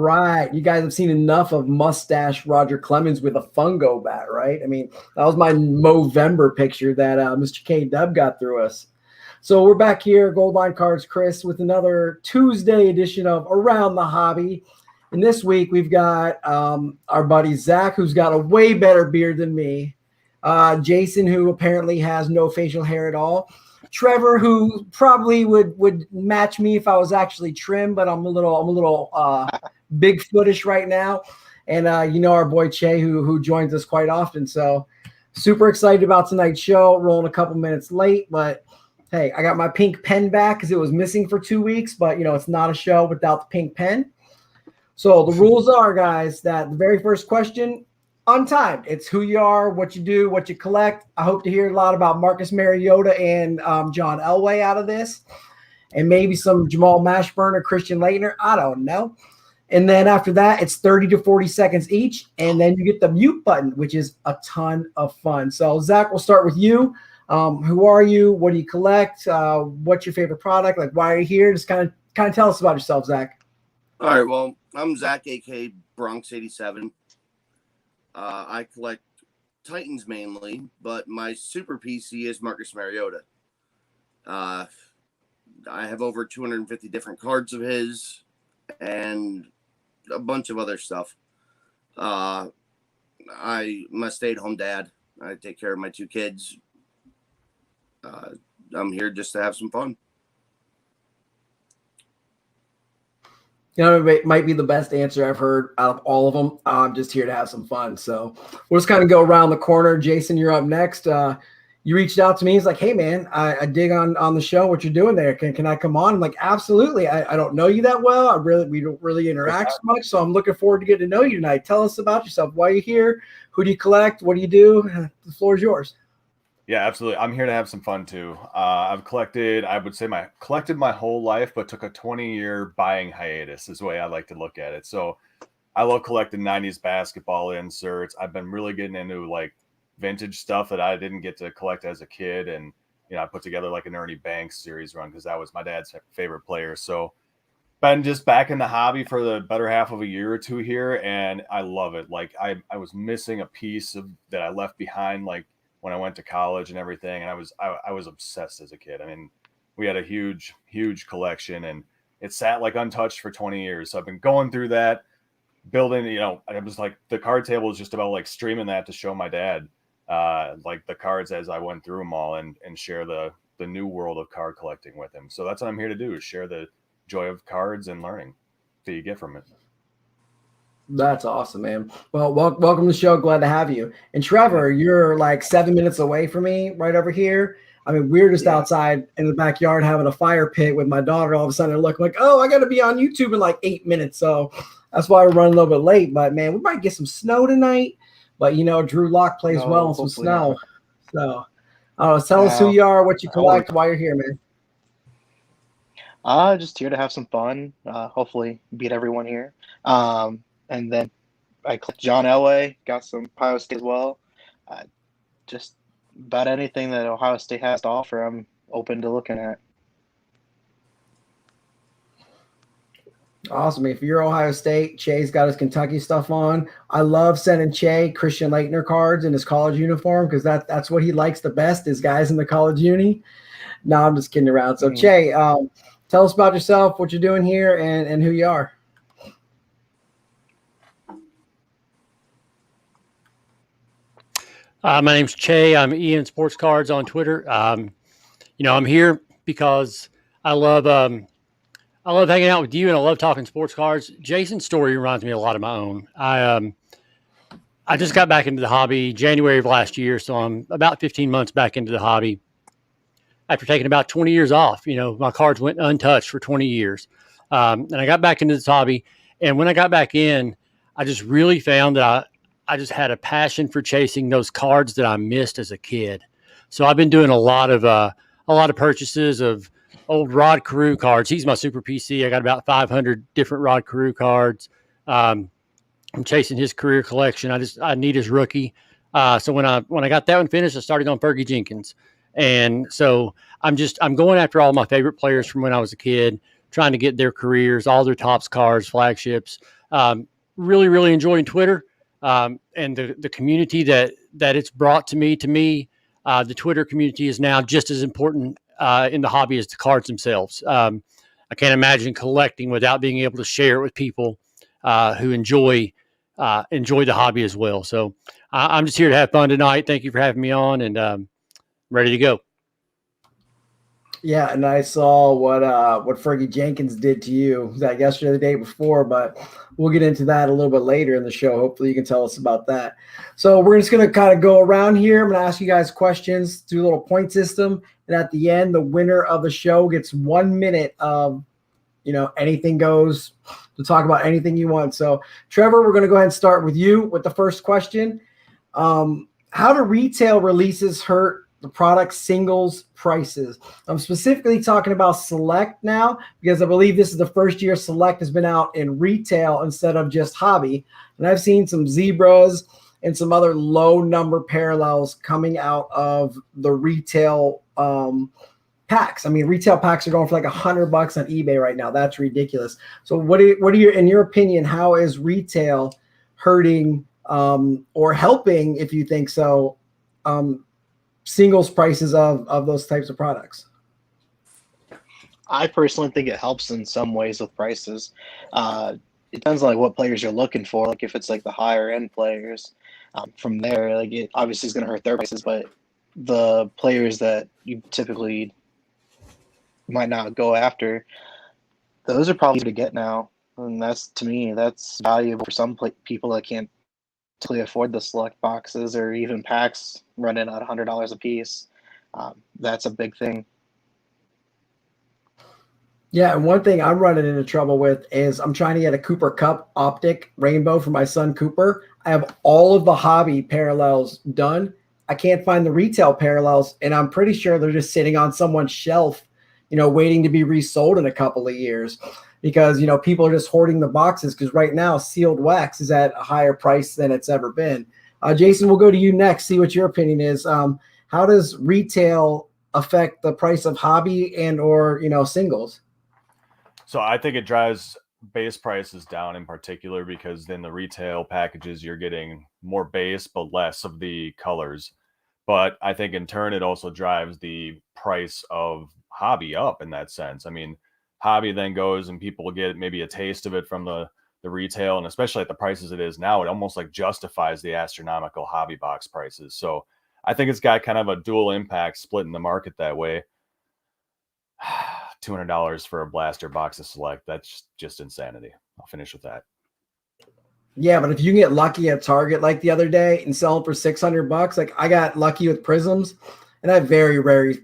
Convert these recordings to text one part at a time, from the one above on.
right. You guys have seen enough of mustache Roger Clemens with a fungo bat, right? I mean, that was my Movember picture that Mr. K Dub got through us. So we're back here, Gold Line Cards, Chris, with another Tuesday edition of Around the Hobby. And this week we've got our buddy Zach, who's got a way better beard than me. Jason, who apparently has no facial hair at all. Trevor, who probably would match me if I was actually trim, but I'm a little Bigfootish right now. And our boy Che, who joins us quite often. So super excited about tonight's show. Rolling a couple minutes late, but hey, I got my pink pen back because it was missing for 2 weeks. But it's not a show without the pink pen. So the rules are, guys, that the very first question, untimed. It's who you are, what you do, what you collect. I hope to hear a lot about Marcus Mariota and John Elway out of this, and maybe some Jamal Mashburn or Christian Laettner. I don't know. And then after that, it's 30 to 40 seconds each, and then you get the mute button, which is a ton of fun. So, Zach, we'll start with you. Who are you? What do you collect? What's your favorite product? Like, why are you here? Just kind of tell us about yourself, Zach. All right. Well, I'm Zach, a.k.a. Bronx 87. I collect Titans mainly, but my super PC is Marcus Mariota. I have over 250 different cards of his and a bunch of other stuff. I'm a stay-at-home dad. I take care of my 2 kids. I'm here just to have some fun. It might be the best answer I've heard out of all of them. I'm just here to have some fun. So we'll just kind of go around the corner. Jason, you're up next. You reached out to me. He's like, hey, man, I dig on the show, what you're doing there. Can I come on? I'm like, absolutely. I don't know you that well. We don't really interact so much. So I'm looking forward to getting to know you tonight. Tell us about yourself. Why are you here? Who do you collect? What do you do? The floor is yours. Yeah, absolutely. I'm here to have some fun too. I've collected my whole life, but took a 20-year buying hiatus is the way I like to look at it. So I love collecting 90s basketball inserts. I've been really getting into like vintage stuff that I didn't get to collect as a kid. And, I put together like an Ernie Banks series run because that was my dad's favorite player. So been just back in the hobby for the better half of a year or 2 here. And I love it. Like I was missing a piece that I left behind, like, when I went to college and everything. And I was obsessed as a kid. I mean, we had a huge collection and it sat like untouched for 20 years. So I've been going through that, building, I was like, the card table is just about like streaming that to show my dad, like the cards as I went through them all and share the new world of card collecting with him. So that's what I'm here to do, is share the joy of cards and learning that you get from it. That's awesome, man. Well, welcome to the show. Glad to have you. And Trevor, you're like 7 minutes away from me right over here. I mean, we're just outside in the backyard having a fire pit with my daughter. All of a sudden, I look like, oh, I got to be on YouTube in like 8 minutes. So that's why we're running a little bit late. But, man, we might get some snow tonight. But, Drew Lock plays well in some snow. Not. So tell us who you are, what you collect, why you're here, man. Just here to have some fun. Hopefully beat everyone here. And then I clicked John Elway, got some Ohio State as well. Just about anything that Ohio State has to offer, I'm open to looking at. Awesome. If you're Ohio State, Che's got his Kentucky stuff on. I love sending Che Christian Laettner cards in his college uniform because that's what he likes the best is guys in the college uni. No, I'm just kidding around. So, Che, tell us about yourself, what you're doing here, and who you are. My name's Che. I'm Ian Sports Cards on Twitter. I'm here because I love hanging out with you and I love talking sports cards. Jason's story reminds me a lot of my own. I just got back into the hobby January of last year, so I'm about 15 months back into the hobby after taking about 20 years off. My cards went untouched for 20 years. And I got back into this hobby. And when I got back in, I just really found that I just had a passion for chasing those cards that I missed as a kid. So I've been doing a lot of purchases of old Rod Carew cards. He's my super PC. I got about 500 different Rod Carew cards. I'm chasing his career collection. I need his rookie. So when I got that one finished, I started on Fergie Jenkins. And so I'm going after all my favorite players from when I was a kid. trying to get their careers, all their tops cards, flagships. Really, really enjoying Twitter and the community that it's brought to me. To me, the Twitter community is now just as important in the hobby as the cards themselves. I can't imagine collecting without being able to share it with people who enjoy the hobby as well. So I'm just here to have fun tonight. Thank you for having me on, and ready to go. Yeah, and I saw what Fergie Jenkins did to you. Was that yesterday or the day before? But we'll get into that a little bit later in the show. Hopefully you can tell us about that. So we're just going to kind of go around here. I'm going to ask you guys questions, do a little point system. And at the end, the winner of the show gets 1 minute of, anything goes to talk about anything you want. So Trevor, we're going to go ahead and start with you with the first question. How do retail releases hurt the product singles prices? I'm specifically talking about Select now, because I believe this is the first year Select has been out in retail instead of just hobby. And I've seen some Zebras and some other low number parallels coming out of the retail packs. I mean, retail packs are going for like $100 on eBay right now. That's ridiculous. So what are your, in your opinion, how is retail hurting or helping, if you think so, singles prices of those types of products? I personally think it helps in some ways with prices. It depends on like what players you're looking for. Like if it's like the higher end players, from there, like it obviously is going to hurt their prices. But the players that you typically might not go after, those are probably to get now, and that's, to me, that's valuable for some people that can't typically afford the Select boxes or even packs running at $100 a piece. That's a big thing. Yeah, and one thing I'm running into trouble with is I'm trying to get a Cooper Cup optic rainbow for my son Cooper. I have all of the hobby parallels done. I can't find the retail parallels, and I'm pretty sure they're just sitting on someone's shelf, waiting to be resold in a couple of years, because, people are just hoarding the boxes, because right now sealed wax is at a higher price than it's ever been. Jason, we'll go to you next, see what your opinion is. How does retail affect the price of hobby and or, singles? So I think it drives base prices down in particular, because then the retail packages, you're getting more base, but less of the colors. But I think in turn, it also drives the price of hobby up in that sense. I mean, hobby then goes and people get maybe a taste of it from the retail, and especially at the prices it is now, it almost like justifies the astronomical hobby box prices. So I think it's got kind of a dual impact, splitting the market that way. $200 for a blaster box of Select, that's just insanity. I'll finish with that. Yeah, but if you can get lucky at Target like the other day and sell them for $600, like I got lucky with Prisms, and I very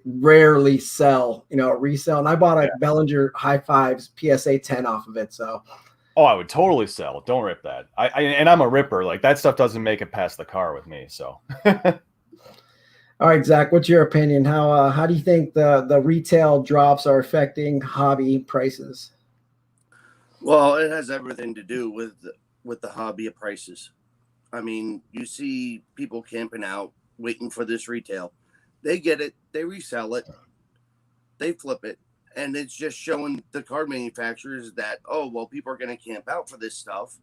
rarely sell, resell. And I bought a Bellinger High Fives PSA 10 off of it. So, I would totally sell. Don't rip that. And I'm a ripper. Like that stuff doesn't make it past the car with me. So, all right, Zach, what's your opinion? How do you think the retail drops are affecting hobby prices? Well, it has everything to do with the hobby of prices. I mean, you see people camping out, waiting for this retail. They get it, they resell it, they flip it, and it's just showing the card manufacturers that, people are going to camp out for this stuff.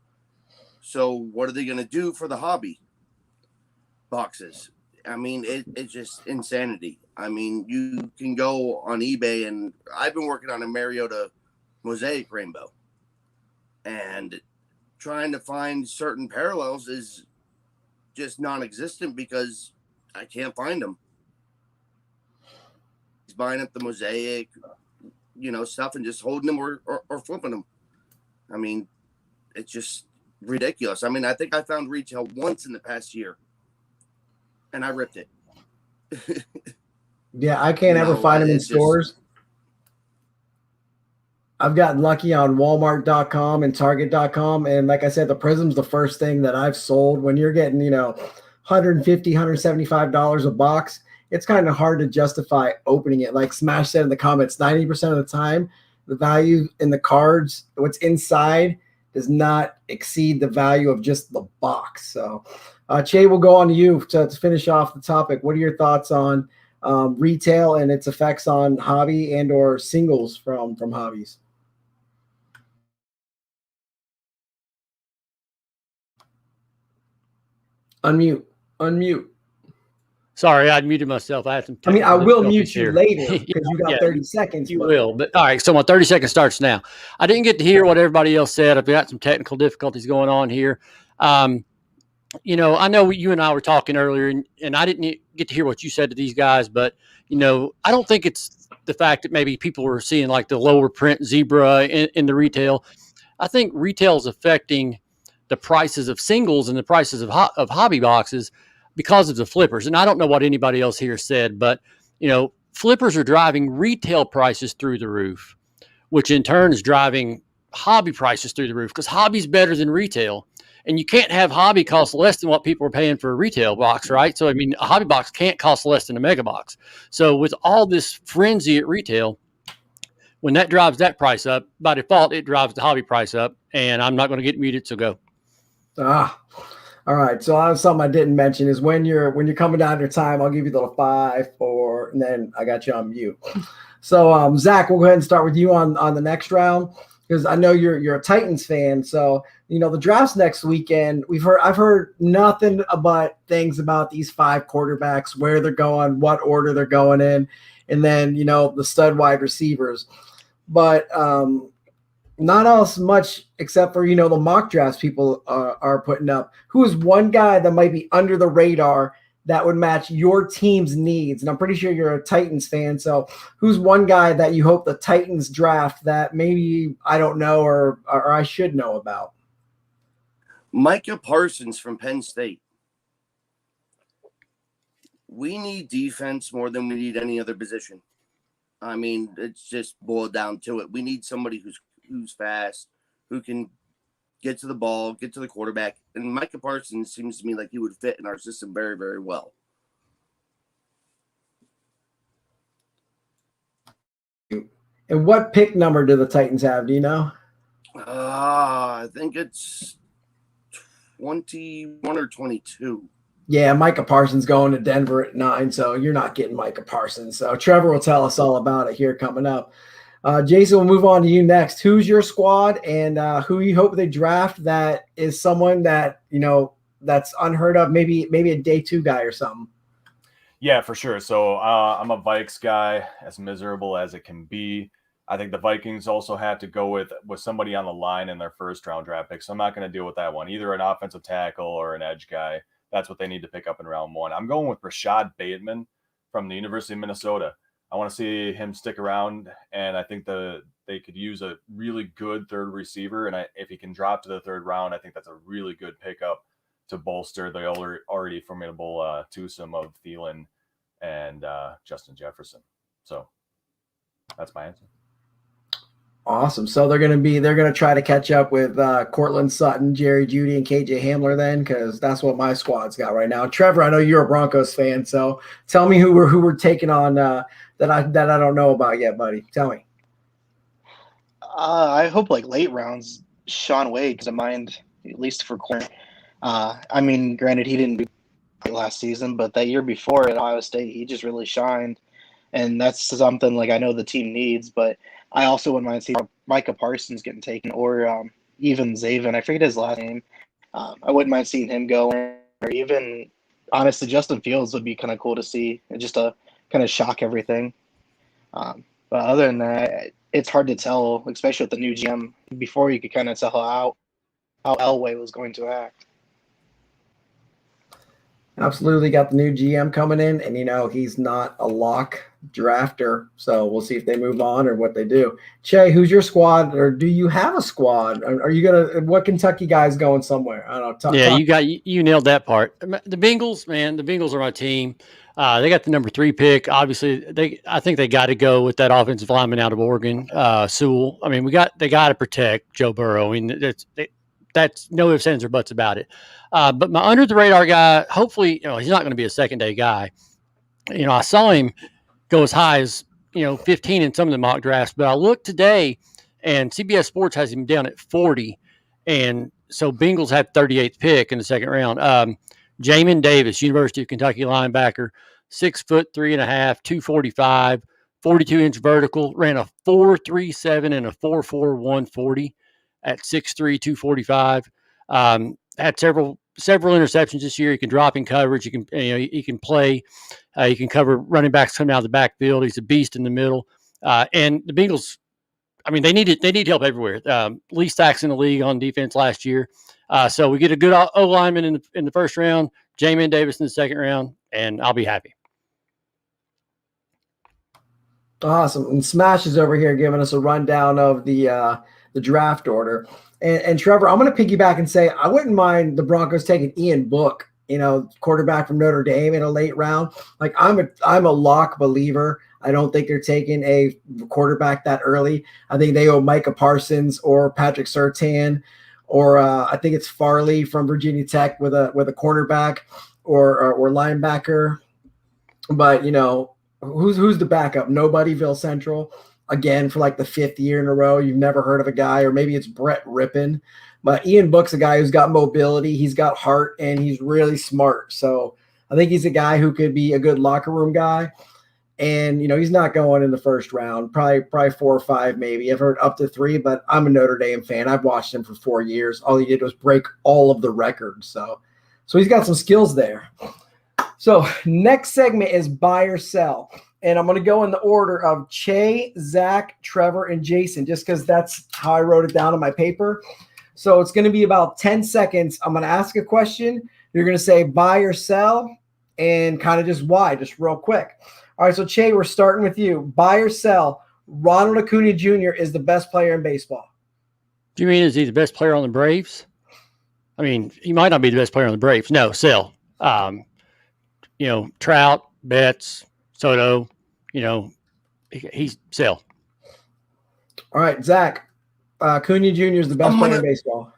So what are they going to do for the hobby boxes? I mean, it's just insanity. I mean, you can go on eBay, and I've been working on a Mariota Mosaic Rainbow, and trying to find certain parallels is just non-existent because I can't find them. He's buying up the Mosaic, stuff and just holding them or flipping them. I mean, it's just ridiculous. I mean, I think I found retail once in the past year, and I ripped it. Yeah, I can't ever find them in stores. I've gotten lucky on Walmart.com and Target.com. And like I said, the Prism's the first thing that I've sold. When you're getting, $150, $175 a box, it's kind of hard to justify opening it. Like Smash said in the comments, 90% of the time, the value in the cards, what's inside, does not exceed the value of just the box. So, Che, we'll go on to you to finish off the topic. What are your thoughts on retail and its effects on hobby and or singles from hobbies? Unmute. Sorry, I muted myself. I had some. I mean, I will mute you here. later because you got 30 seconds. You will. But all right, so my 30 seconds starts now. I didn't get to hear what everybody else said. I've got some technical difficulties going on here. You know, I know you and I were talking earlier, and I didn't get to hear what you said to these guys, but, you know, I don't think it's the fact that maybe people were seeing like the lower print zebra in the retail. I think retail is affecting the prices of singles and the prices of hobby boxes because of the flippers. And I don't know what anybody else here said, but, you know, flippers are driving retail prices through the roof, which in turn is driving hobby prices through the roof because hobby's better than retail. And you can't have hobby cost less than what people are paying for a retail box, right? So, I mean, a hobby box can't cost less than a mega box. So with all this frenzy at retail, when that drives that price up, by default, it drives the hobby price up. And I'm not going to get muted, so go. All right. So something I didn't mention is when you're coming down your time, I'll give you the 5, 4, and then I got you on mute. So Zach, we'll go ahead and start with you on the next round because I know you're a Titans fan. So you know the draft's next weekend. I've heard nothing but things about these 5 quarterbacks, where they're going, what order they're going in, and then you know the stud wide receivers. But not else much except for, you know, the mock drafts people are putting up. Who is one guy that might be under the radar that would match your team's needs? And I'm pretty sure you're a Titans fan. So who's one guy that you hope the Titans draft that maybe I don't know or I should know about? Micah Parsons from Penn State. We need defense more than we need any other position. I mean, it's just boiled down to it. We need somebody who's fast, who can get to the ball, get to the quarterback. And Micah Parsons seems to me like he would fit in our system very, very well. And what pick number do the Titans have? Do you know? I think it's 21 or 22. Yeah, Micah Parsons going to Denver at 9, so you're not getting Micah Parsons. So Trevor will tell us all about it here coming up. Jason, we'll move on to you next. Who's your squad and who you hope they draft that is someone that, you know, that's unheard of, maybe a day 2 guy or something? Yeah, for sure. So I'm a Vikes guy, as miserable as it can be. I think the Vikings also have to go with somebody on the line in their first round draft pick. So I'm not going to deal with that one, either an offensive tackle or an edge guy. That's what they need to pick up in round 1. I'm going with Rashad Bateman from the University of Minnesota. I want to see him stick around, and I think they could use a really good third receiver. And if he can drop to the 3rd round, I think that's a really good pickup to bolster the already formidable twosome of Thielen and Justin Jefferson. So that's my answer. Awesome. So they're going to try to catch up with Cortland Sutton, Jerry Jeudy, and KJ Hamler then, because that's what my squad's got right now. Trevor, I know you're a Broncos fan, so tell me who we're taking on that I don't know about yet, buddy. Tell me. I hope like late rounds, Sean Wade, because I mind at least for corner. I mean, granted, he didn't do last season, but that year before at Ohio State, he just really shined, and that's something like I know the team needs, but I also wouldn't mind seeing Micah Parsons getting taken, or even Zaven. I forget his last name. I wouldn't mind seeing him go, or even honestly, Justin Fields would be kind of cool to see, just to kind of shock everything. But other than that, it's hard to tell, especially with the new GM. Before you could kind of tell how Elway was going to act. Absolutely got the new GM coming in, and you know he's not a lock drafter, so we'll see if they move on or what they do. Che, who's your squad, or do you have a squad? Are you gonna? What Kentucky guy's going somewhere? I don't know. You nailed that part. The Bengals, man, the Bengals are my team. They got the number 3 pick. Obviously, I think they got to go with that offensive lineman out of Oregon, Sewell. I mean, they got to protect Joe Burrow. I mean, that's no ifs, ands, or buts about it. But my under the radar guy, hopefully, you know, he's not going to be a second day guy. You know, I saw him go as high as, 15 in some of the mock drafts, but I looked today and CBS Sports has him down at 40. And so Bengals had 38th pick in the 2nd round. Jamin Davis, University of Kentucky linebacker, 6'3.5", 245, 42-inch vertical, ran a 4.37 and a 4.41 40 at 6'3", 245. Had several several interceptions this year. He can drop in coverage. He can play. He can cover running backs coming out of the backfield. He's a beast in the middle. And the Bengals, I mean, they need help everywhere. Least sacks in the league on defense last year. So we get a good O lineman in the first round, Jamin Davis in the second round, and I'll be happy. Awesome. And Smash is over here giving us a rundown of the draft order. And Trevor, I'm going to piggyback and say I wouldn't mind the Broncos taking Ian Book, quarterback from Notre Dame in a late round. Like I'm a lock believer. I don't think they're taking a quarterback that early. I think they owe Micah Parsons or Patrick Surtain, or I think it's Farley from Virginia Tech with a cornerback or linebacker. But who's the backup? Nobodyville Central again for like the 5th year in a row. You've never heard of a guy, or maybe it's Brett Rippon. But Ian Book's a guy who's got mobility, he's got heart, and he's really smart. So I think he's a guy who could be a good locker room guy. And, he's not going in the first round, probably 4 or 5 maybe. I've heard up to 3, but I'm a Notre Dame fan. I've watched him for 4 years. All he did was break all of the records. So he's got some skills there. So next segment is buy or sell. And I'm going to go in the order of Che, Zach, Trevor, and Jason, just because that's how I wrote it down on my paper. So it's going to be about 10 seconds. I'm going to ask a question. You're going to say buy or sell and kind of just why, just real quick. All right, so Che, we're starting with you. Buy or sell, Ronald Acuna Jr. is the best player in baseball. Do you mean is he the best player on the Braves? I mean, he might not be the best player on the Braves. No, sell. Trout, Betts, Soto, he's sell. All right, Zach, Acuna Jr. is the best player in baseball.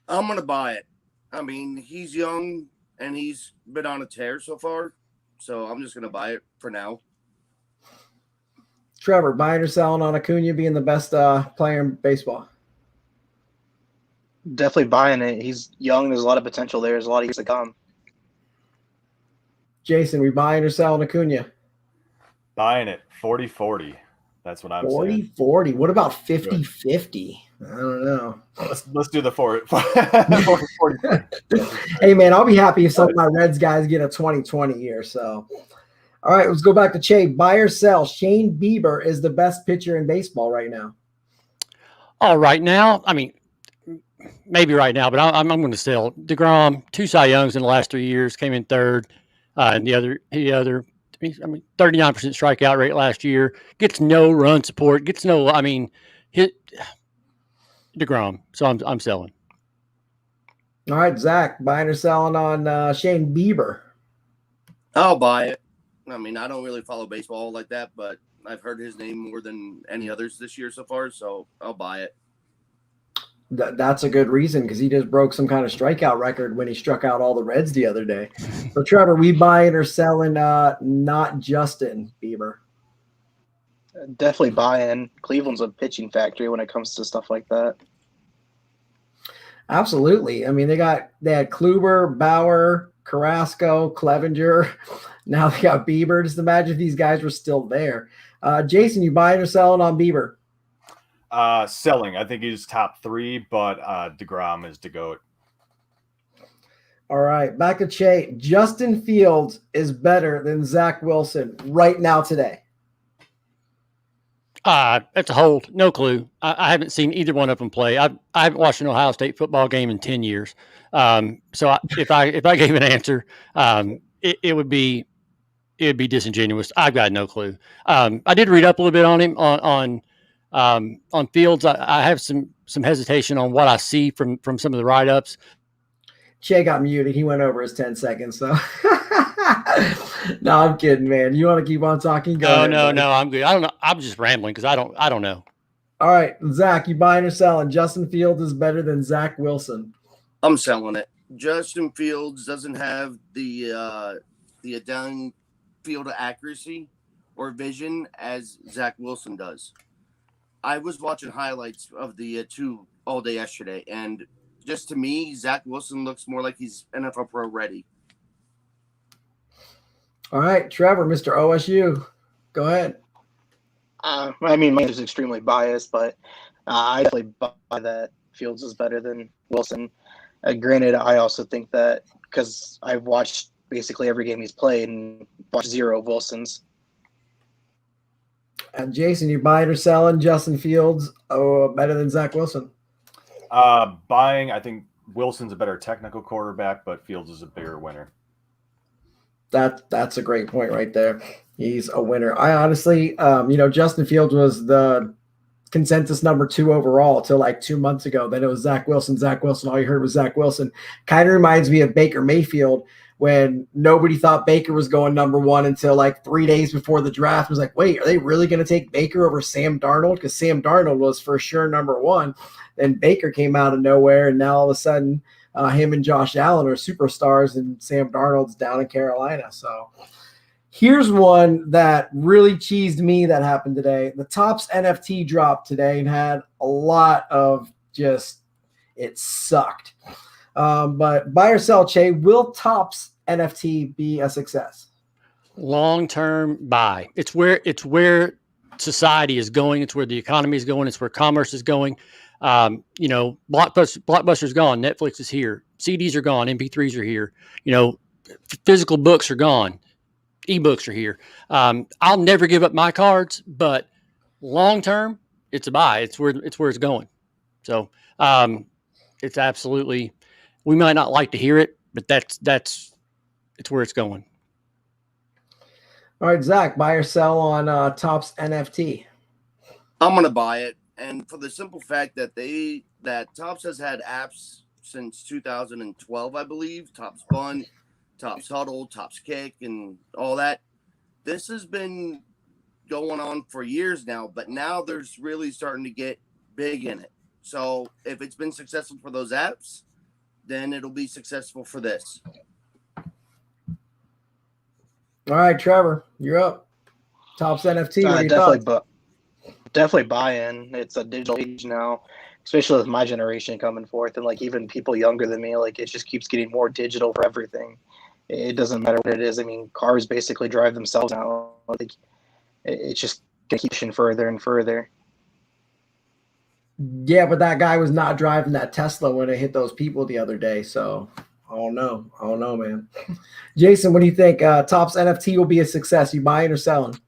I'm going to buy it. I mean, he's young and he's been on a tear so far. So I'm just going to buy it for now. Trevor, buying or selling on Acuna being the best player in baseball? Definitely buying it. He's young. There's a lot of potential there. There's a lot of years to come. Jason, we buying or selling Acuna? Buying it. 40-40. That's what I'm saying. 40-40. What about 50-50? I don't know. Let's do the 40. Hey, man, I'll be happy if some of my Reds guys get a 2020 here. So, all right, let's go back to Che. Buy or sell, Shane Bieber is the best pitcher in baseball right now. Oh, right now? I mean, maybe right now, but I'm going to sell. DeGrom, 2 Cy Youngs in the last 3 years, came in third. And the other, 39% strikeout rate last year, gets no run support, hit DeGrom. So I'm selling. All right, Zach, buying or selling on Shane Bieber? I'll buy it. I mean, I don't really follow baseball like that, but I've heard his name more than any others this year so far, so I'll buy it. That's a good reason because he just broke some kind of strikeout record when he struck out all the Reds the other day. So, Trevor, we buying or selling not Justin Bieber? Definitely buying. Cleveland's a pitching factory when it comes to stuff like that. Absolutely. I mean, they had Kluber, Bauer, Carrasco, Clevenger. Now they got Bieber. Just imagine if these guys were still there. Jason, you buying or selling on Bieber? Selling. I think he's top 3, but DeGrom is the GOAT. All right, back to Che. Justin Fields is better than Zach Wilson right now today. That's a hold. No clue. I haven't seen either one of them play. I haven't watched an Ohio State football game in 10 years. If I gave an answer, it would be disingenuous. I've got no clue. I did read up a little bit on him on Fields. I have some hesitation on what I see from some of the write-ups. Che got muted. He went over his 10 seconds. So no, I'm kidding, man. You want to keep on talking? No, I'm good. I don't know. I'm just rambling because I don't know. All right, Zach, you buying or selling? Justin Fields is better than Zach Wilson. I'm selling it. Justin Fields doesn't have the downfield accuracy or vision as Zach Wilson does. I was watching highlights of the 2 all day yesterday, and just to me, Zach Wilson looks more like he's NFL Pro ready. All right, Trevor, Mr. OSU, go ahead. My answer is extremely biased, but I definitely buy that Fields is better than Wilson. Granted, I also think that because I've watched basically every game he's played and watched zero of Wilson's. And Jason, you buying or selling Justin Fields better than Zach Wilson? Buying. I think Wilson's a better technical quarterback, but Fields is a bigger winner. That's a great point right there. He's a winner. I honestly, Justin Fields was the consensus number 2 overall till like 2 months ago. Then it was Zach Wilson. All you heard was Zach Wilson. Kind of reminds me of Baker Mayfield when nobody thought Baker was going number 1 until like 3 days before the draft. It was like, wait, are they really going to take Baker over Sam Darnold? Because Sam Darnold was for sure number 1. Then Baker came out of nowhere, and now all of a sudden him and Josh Allen are superstars, and Sam Darnold's down in Carolina. So here's one that really cheesed me that happened today. The Topps NFT dropped today and had a lot of it sucked. But buy or sell, Che, will Topps NFT be a success? Long-term buy. It's where society is going. It's where the economy is going. It's where commerce is going. Blockbuster's gone. Netflix is here. CDs are gone. MP3s are here. Physical books are gone. Ebooks are here. I'll never give up my cards, but long term, it's a buy. It's where it's going. So it's absolutely. We might not like to hear it, but it's where it's going. All right, Zach, buy or sell on Topps NFT? I'm gonna buy it, and for the simple fact that Topps has had apps since 2012, I believe. Topps Bun, Topps Huddle, Topps Kick, and all that. This has been going on for years now, but now there's really starting to get big in it. So if it's been successful for those apps, then it'll be successful for this. All right, Trevor, you're up. Topps NFT. What are your thoughts? Definitely buy in. It's a digital age now, especially with my generation coming forth, and like even people younger than me, like it just keeps getting more digital for everything. It doesn't matter what it is. I mean, cars basically drive themselves now. Like, it's just gonna keep pushing further and further. Yeah, but that guy was not driving that Tesla when it hit those people the other day. So I don't know, man. Jason, what do you think? Topps NFT will be a success. You buying or selling?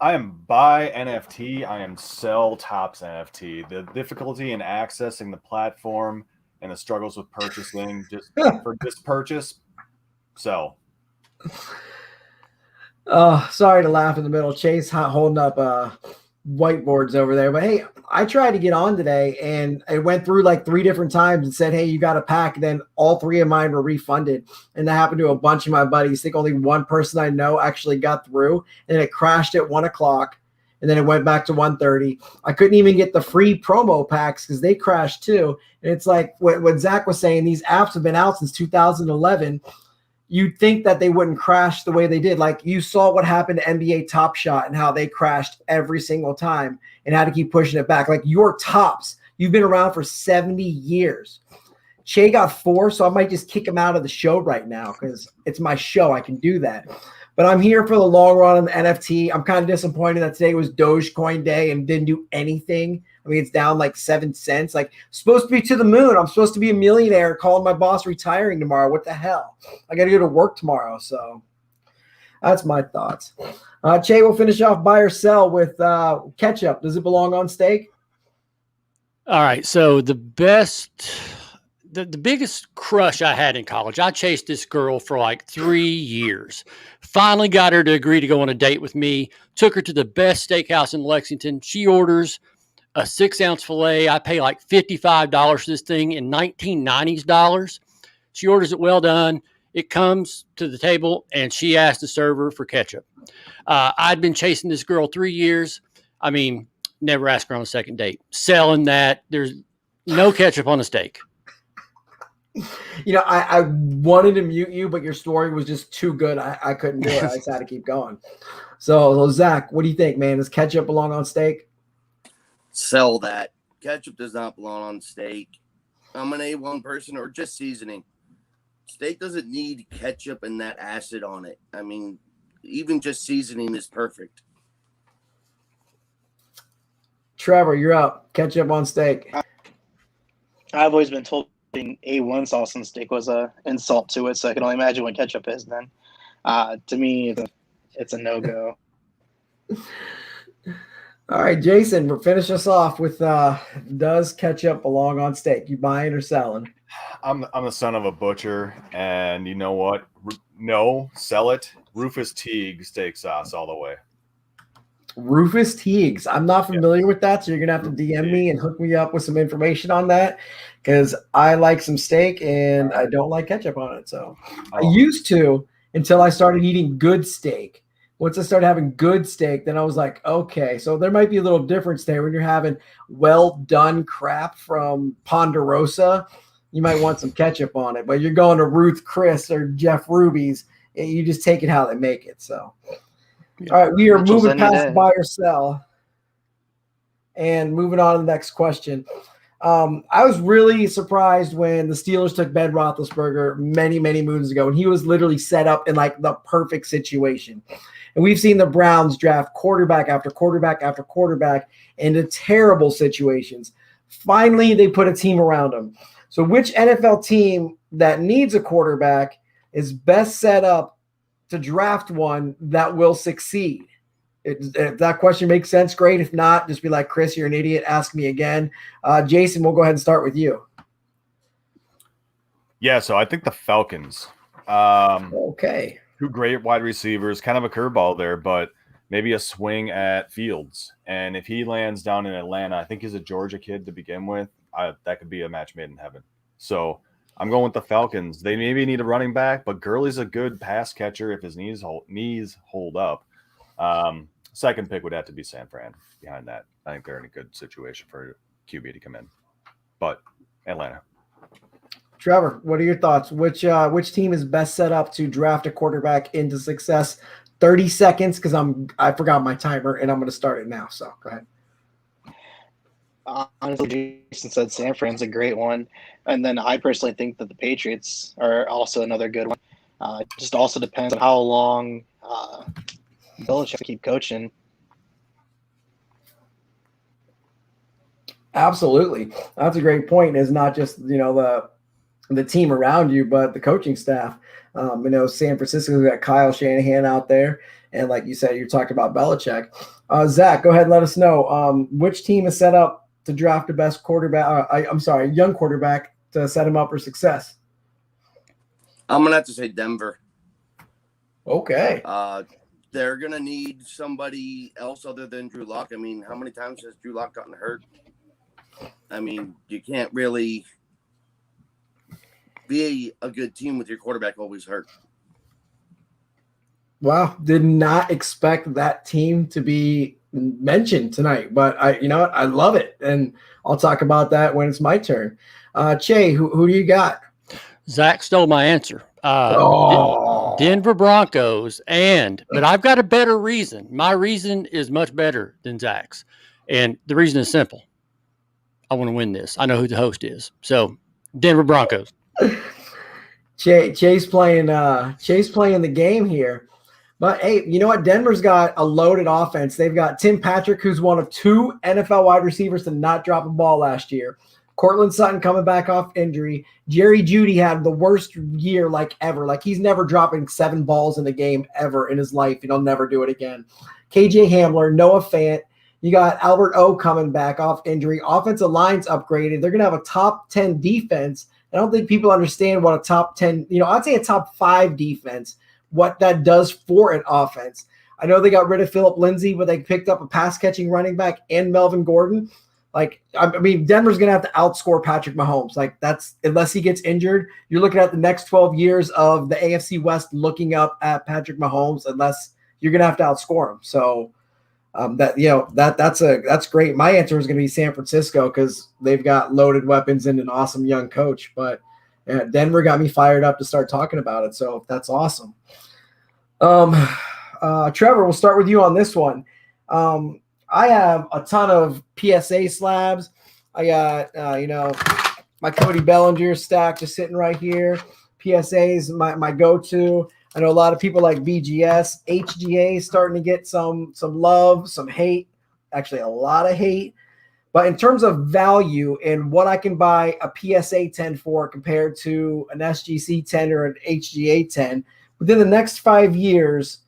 I am buy NFT. I am sell Topps NFT. The difficulty in accessing the platform and the struggles with purchasing, just for this purchase, sell. Sorry to laugh in the middle. Chase holding up whiteboards over there. But hey, I tried to get on today, and it went through like 3 different times and said, hey, you got a pack. And then all 3 of mine were refunded. And that happened to a bunch of my buddies. I think only one person I know actually got through, and it crashed at 1 o'clock. And then it went back to 1:30. I couldn't even get the free promo packs because they crashed too. And it's like what Zach was saying, these apps have been out since 2011. You'd think that they wouldn't crash the way they did. Like you saw what happened to NBA Top Shot and how they crashed every single time and had to keep pushing it back. Like your Topps, you've been around for 70 years. Che got 4, so I might just kick him out of the show right now because it's my show. I can do that. But I'm here for the long run on the NFT. I'm kind of disappointed that today was Dogecoin day and didn't do anything. I mean, it's down like 7 cents. Like, supposed to be to the moon. I'm supposed to be a millionaire calling my boss retiring tomorrow. What the hell? I got to go to work tomorrow. So that's my thoughts. Che, we'll finish off buy or sell with ketchup. Does it belong on steak? All right. So the biggest crush I had in college, I chased this girl for like 3 years. Finally got her to agree to go on a date with me. Took her to the best steakhouse in Lexington. She orders a 6-ounce filet. I pay like $55 for this thing in 1990s dollars. She orders it well done. It comes to the table, and she asked the server for ketchup. I'd been chasing this girl 3 years. I mean, never asked her on a second date. Selling that. There's no ketchup on a steak. You know, I wanted to mute you, but your story was just too good. I couldn't do it. I just had to keep going. So, Zach, what do you think, man? Does ketchup belong on steak? Sell that. Ketchup does not belong on steak. I'm an A1 person, or just seasoning. Steak doesn't need ketchup and that acid on it. I mean, even just seasoning is perfect. Trevor, you're up. Ketchup on steak. I've always been told being A1 sauce on steak was a insult to it, so I can only imagine what ketchup is then. To me, it's a no-go. All right, Jason, finish us off with does ketchup belong on steak? You buying or selling? I'm the son of a butcher, and you know what? No, sell it. Rufus Teague steak sauce all the way. Rufus Teagues. I'm not familiar with that, so you're gonna have to DM me and hook me up with some information on that because I like some steak and I don't like ketchup on it. So I used to until I started eating good steak. Once I started having good steak, then I was like, okay, so there might be a little difference there when you're having well done crap from Ponderosa. You might want some ketchup on it, but you're going to Ruth Chris or Jeff Ruby's, you just take it how they make it. So. All right, we are moving past buy or sell and moving on to the next question. I was really surprised when the Steelers took Ben Roethlisberger many, many moons ago, and he was literally set up in like the perfect situation. And we've seen the Browns draft quarterback after quarterback after quarterback into terrible situations. Finally, they put a team around him. So which NFL team that needs a quarterback is best set up to draft one that will succeed? If that question makes sense, great. If not, just be like, Chris, you're an idiot. Ask me again. Jason, we'll go ahead and start with you. Yeah, so I think the Falcons. Okay. Two great wide receivers, kind of a curveball there, but maybe a swing at Fields. And if he lands down in Atlanta, I think he's a Georgia kid to begin with. That could be a match made in heaven. So I'm going with the Falcons. They maybe need a running back, but Gurley's a good pass catcher if his knees hold up. Second pick would have to be San Fran behind that. I think they're in a good situation for QB to come in. But Atlanta. Trevor, what are your thoughts? Which team is best set up to draft a quarterback into success? 30 seconds because I forgot my timer and I'm going to start it now. So go ahead. Honestly, Jason said San Fran's a great one. And then I personally think that the Patriots are also another good one. It just also depends on how long Belichick keep coaching. Absolutely. That's a great point. It's not just, the team around you, but the coaching staff. San Francisco's got Kyle Shanahan out there. And like you said, you're talking about Belichick. Zach, go ahead and let us know which team is set up to draft the best quarterback. Young quarterback to set him up for success. I'm going to have to say Denver. Okay. They're going to need somebody else other than Drew Lock. I mean, how many times has Drew Lock gotten hurt? I mean, you can't really be a good team with your quarterback always hurt. Wow, did not expect that team to be mentioned tonight, but I love it, and I'll talk about that when it's my turn. Che, who do you got? Zach stole my answer. Denver Broncos, but I've got a better reason. My reason is much better than Zach's, and the reason is simple. I want to win this. I know who the host is, so Denver Broncos. Chase playing the game here. But hey, you know what? Denver's got a loaded offense. They've got Tim Patrick, who's one of two NFL wide receivers to not drop a ball last year. Cortland Sutton coming back off injury. Jerry Jeudy had the worst year ever. He's never dropping 7 balls in a game ever in his life, and he'll never do it again. KJ Hamler, Noah Fant. You got Albert O coming back off injury. Offensive line's upgraded. They're going to have a top 10 defense. I don't think people understand what a top 10, I'd say a top 5 defense, what that does for an offense. I know they got rid of Phillip Lindsay, but they picked up a pass-catching running back and Melvin Gordon. Denver's going to have to outscore Patrick Mahomes. That's unless he gets injured, you're looking at the next 12 years of the AFC West looking up at Patrick Mahomes, unless you're going to have to outscore him. So that's great. My answer is going to be San Francisco because they've got loaded weapons and an awesome young coach. But Denver got me fired up to start talking about it. So that's awesome. Trevor, we'll start with you on this one. I have a ton of PSA slabs. I got, my Cody Bellinger stack just sitting right here. PSAs, my go-to. I know a lot of people like BGS. HGA starting to get some love, some hate. Actually, a lot of hate. But in terms of value and what I can buy a PSA 10 for compared to an SGC 10 or an HGA 10, within the next 5 years,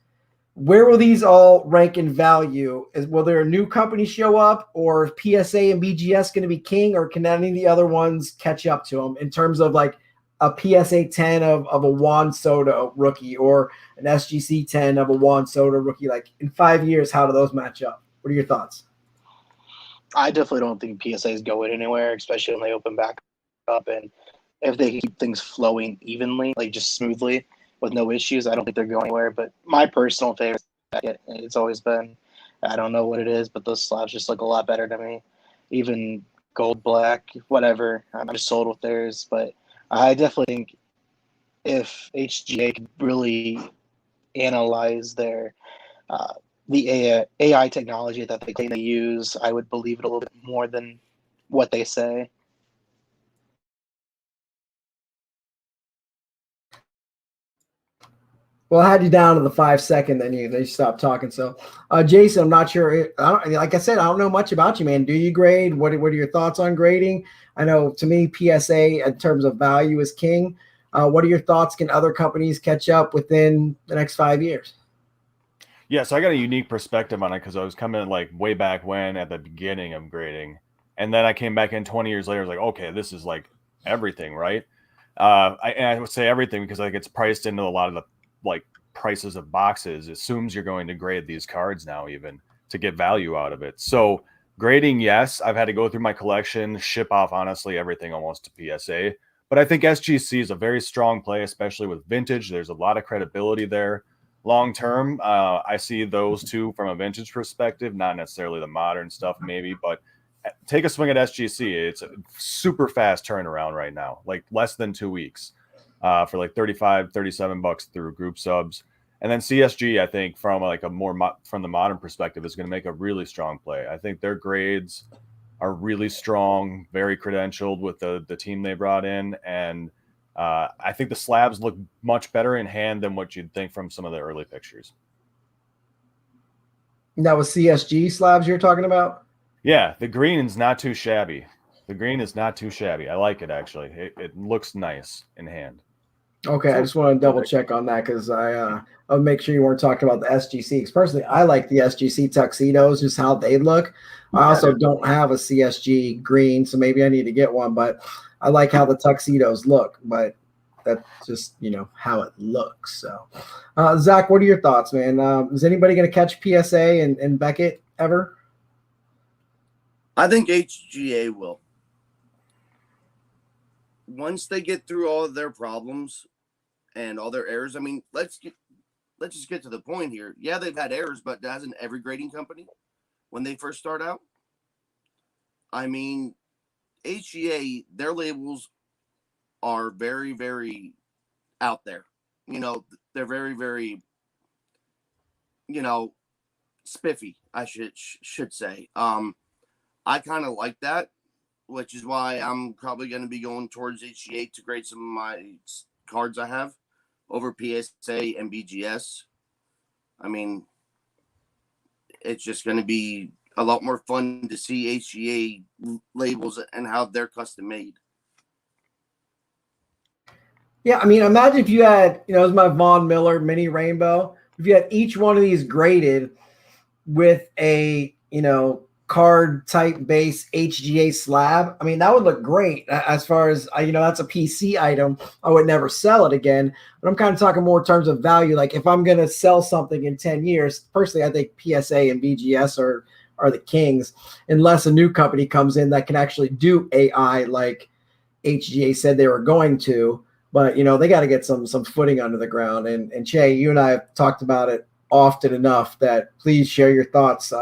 where will these all rank in value? Will there a new company show up, or is PSA and BGS going to be king, or can any of the other ones catch up to them in terms of like a PSA 10 of a Juan Soto rookie or an SGC 10 of a Juan Soto rookie? Like in 5 years, how do those match up? What are your thoughts? I definitely don't think PSA is going anywhere, especially when they open back up. And if they keep things flowing evenly, like just smoothly with no issues, I don't think they're going anywhere. But my personal favorite, it's always been, I don't know what it is, but those slabs just look a lot better to me. Even gold, black, whatever. I'm just sold with theirs. But I definitely think if HGA could really analyze their the AI technology that they claim they use, I would believe it a little bit more than what they say. Well, I had you down to the 5 second, then you stopped talking. So, Jason, I'm not sure. Like I said, I don't know much about you, man. Do you grade? What are your thoughts on grading? I know to me, PSA in terms of value is king. What are your thoughts? Can other companies catch up within the next 5 years? Yeah, so I got a unique perspective on it because I was coming like way back when at the beginning of grading. And then I came back in 20 years later, I was like, okay, this is like everything, right? I would say everything because like it's priced into a lot of the like prices of boxes. It assumes you're going to grade these cards now even to get value out of it. So grading, yes, I've had to go through my collection, ship off honestly everything almost to PSA. But I think SGC is a very strong play, especially with vintage. There's a lot of credibility there. Long term, I see those two from a vintage perspective, not necessarily the modern stuff maybe, but take a swing at SGC. It's a super fast turnaround right now, like less than 2 weeks for like $35-$37 through group subs. And then CSG, I think from like a more from the modern perspective is going to make a really strong play. I think their grades are really strong, very credentialed with the team they brought in. And I think the slabs look much better in hand than what you'd think from some of the early pictures. That was CSG slabs you're talking about? Yeah, the green is not too shabby. The green is not too shabby. I like it, actually. It looks nice in hand. Okay, I just want to double check on that because I'll make sure you weren't talking about the SGC. Because personally, I like the SGC tuxedos, just how they look. I also don't have a CSG green, so maybe I need to get one. But I like how the tuxedos look. But that's just how it looks. So, Zach, what are your thoughts, man? Is anybody going to catch PSA and Beckett ever? I think HGA will. Once they get through all of their problems and all their errors, I mean, let's just get to the point here. Yeah, they've had errors, but hasn't every grading company when they first start out? I mean, HGA, their labels are very, very out there. They're very, very, spiffy, I should say. I kind of like that, which is why I'm probably going to be going towards HGA to grade some of my cards I have over PSA and BGS. I mean, it's just going to be a lot more fun to see HGA labels and how they're custom made. Yeah, I mean, imagine if you had, it was my Von Miller mini rainbow. If you had each one of these graded with a, card type base HGA slab, I mean, that would look great as far as, that's a PC item. I would never sell it again, but I'm kind of talking more in terms of value. Like if I'm going to sell something in 10 years, personally, I think PSA and BGS are the kings, unless a new company comes in that can actually do AI like HGA said they were going to. But, they got to get some footing under the ground. And Che, you and I have talked about it often enough that please share your thoughts.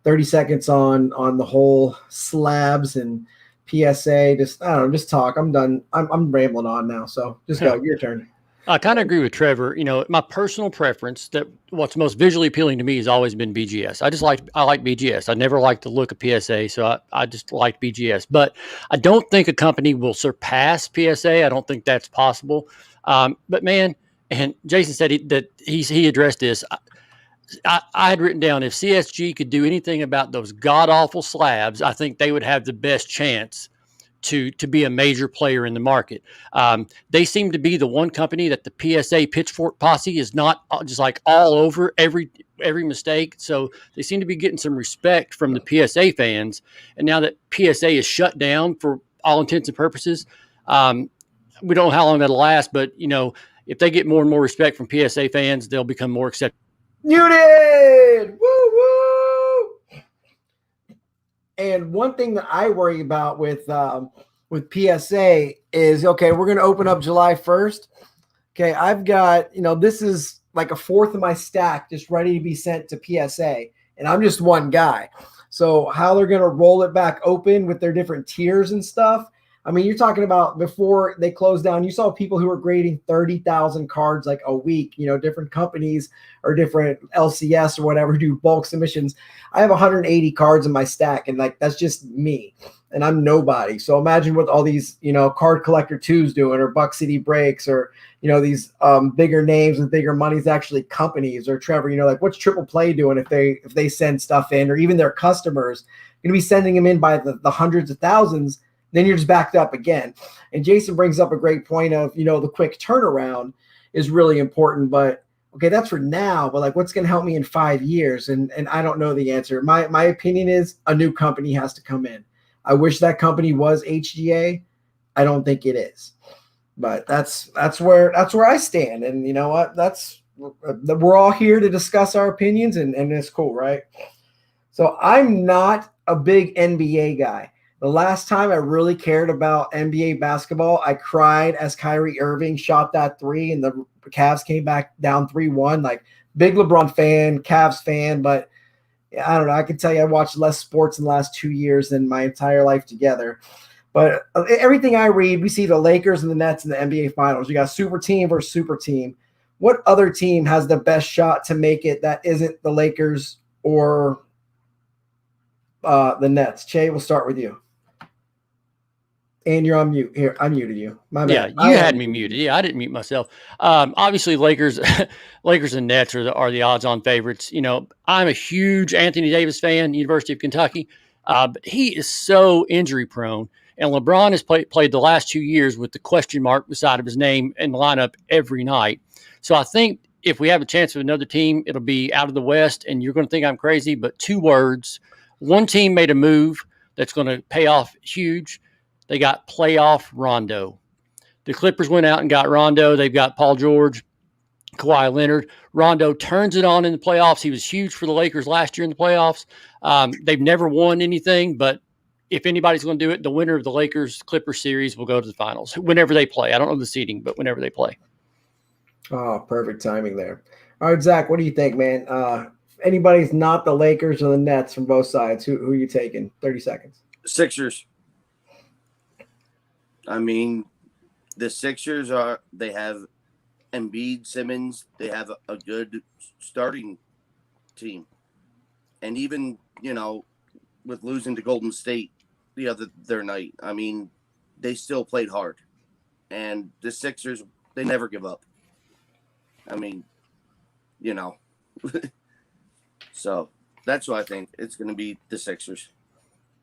30 seconds on the whole slabs and PSA. Just talk. I'm done. I'm rambling on now. So just go. Your turn. I kind of agree with Trevor. My personal preference that what's most visually appealing to me has always been BGS. I like BGS. I never liked the look of PSA, so I just liked BGS. But I don't think a company will surpass PSA. I don't think that's possible. But man, and Jason said that he addressed this. I had written down if CSG could do anything about those god awful slabs, I think they would have the best chance to be a major player in the market. They seem to be the one company that the PSA Pitchfork posse is not just like all over every mistake. So they seem to be getting some respect from the PSA fans. And now that PSA is shut down for all intents and purposes, we don't know how long that'll last. But if they get more and more respect from PSA fans, they'll become more accepted. Muted! Woo woo! And one thing that I worry about with PSA is, okay, we're going to open up July 1st. Okay, I've got, this is like a fourth of my stack just ready to be sent to PSA, and I'm just one guy. So how they're going to roll it back open with their different tiers and stuff. I mean, you're talking about before they closed down, you saw people who were grading 30,000 cards like a week, different companies or different LCS or whatever do bulk submissions. I have 180 cards in my stack, and like that's just me, and I'm nobody. So imagine what all these, card collector twos doing, or Buck City Breaks, or these bigger names with bigger monies, actually companies, or Trevor, like what's Triple Play doing if they send stuff in, or even their customers going to be sending them in by the hundreds of thousands. Then you're just backed up again. And Jason brings up a great point of, the quick turnaround is really important, but okay, that's for now, but like what's going to help me in 5 years? And I don't know the answer. My opinion is a new company has to come in. I wish that company was HGA. I don't think it is, but that's where I stand. And you know what? We're all here to discuss our opinions, and it's cool, right? So I'm not a big NBA guy. The last time I really cared about NBA basketball, I cried as Kyrie Irving shot that three and the Cavs came back down 3-1. Like, big LeBron fan, Cavs fan, but I don't know. I can tell you I watched less sports in the last 2 years than my entire life together. But everything I read, we see the Lakers and the Nets in the NBA Finals. You got super team versus super team. What other team has the best shot to make it that isn't the Lakers or the Nets? Che, we'll start with you. And you're on mute. Here, I muted you. My bad. Yeah, you had me muted. Yeah, I didn't mute myself. Obviously, Lakers and Nets are the odds-on favorites. I'm a huge Anthony Davis fan, University of Kentucky. But he is so injury-prone, and LeBron has played the last 2 years with the question mark beside of his name in the lineup every night. So I think if we have a chance with another team, it'll be out of the West, and you're going to think I'm crazy, but 2 words. One team made a move that's going to pay off huge. They got playoff Rondo. The Clippers went out and got Rondo. They've got Paul George, Kawhi Leonard. Rondo turns it on in the playoffs. He was huge for the Lakers last year in the playoffs. They've never won anything, but if anybody's going to do it, the winner of the Lakers-Clippers series will go to the finals whenever they play. I don't know the seeding, but whenever they play. Oh, perfect timing there. All right, Zach, what do you think, man? Anybody's not the Lakers or the Nets from both sides, who are you taking? 30 seconds. Sixers. I mean, the Sixers they have Embiid, Simmons. They have a good starting team. And even, with losing to Golden State the other night, I mean, they still played hard. And the Sixers, they never give up. I mean, So that's what I think. It's going to be the Sixers.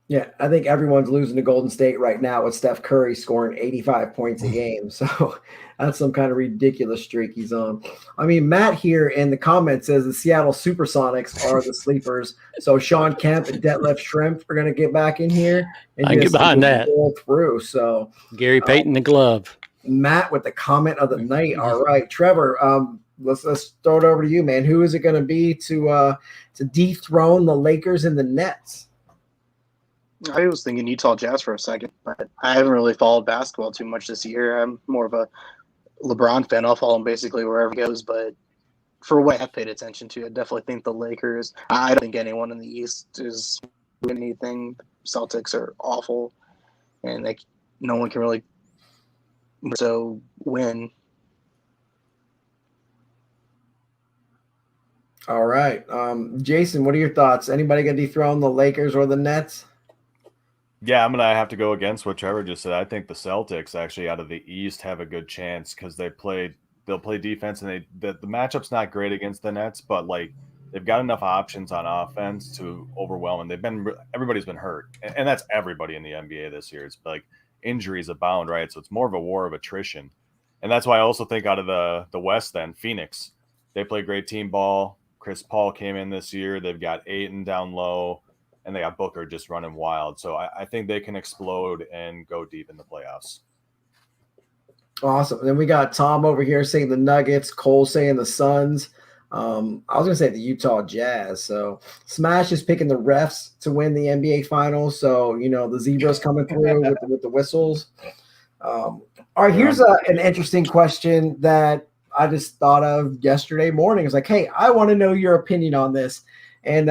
Yeah, I think everyone's losing to Golden State right now with Steph Curry scoring 85 points a game. So that's some kind of ridiculous streak he's on. I mean, Matt here in the comments says the Seattle Supersonics are the sleepers. So Sean Kemp and Detlef Schrempf are going to get back in here and I can get behind that. Roll through. So Gary Payton, the glove. Matt with the comment of the night. All right, Trevor. Let's throw it over to you, man. Who is it going to be to dethrone the Lakers and the Nets? I was thinking Utah Jazz for a second, but I haven't really followed basketball too much this year. I'm more of a LeBron fan. I'll follow him basically wherever he goes, but for what I've paid attention to, I definitely think the Lakers. I don't think anyone in the East is doing anything. Celtics are awful, and no one can really win. All right. Jason, what are your thoughts? Anybody going to dethrone the Lakers or the Nets? Yeah, I'm going to have to go against what Trevor just said. I think the Celtics actually out of the East have a good chance because they'll play defense, and the matchup's not great against the Nets, but like they've got enough options on offense to overwhelm, and everybody's been hurt, and that's everybody in the NBA this year. It's like injuries abound, right? So it's more of a war of attrition, and that's why I also think out of the West, then Phoenix, they play great team ball. Chris Paul came in this year. They've got Ayton down low, and they got Booker just running wild. So I think they can explode and go deep in the playoffs. Awesome. Then we got Tom over here saying the Nuggets, Cole saying the Suns. I was going to say the Utah Jazz. So Smash is picking the refs to win the NBA Finals. So, the Zebras coming through with the whistles. All right, here's an interesting question that I just thought of yesterday morning. It's like, hey, I want to know your opinion on this. And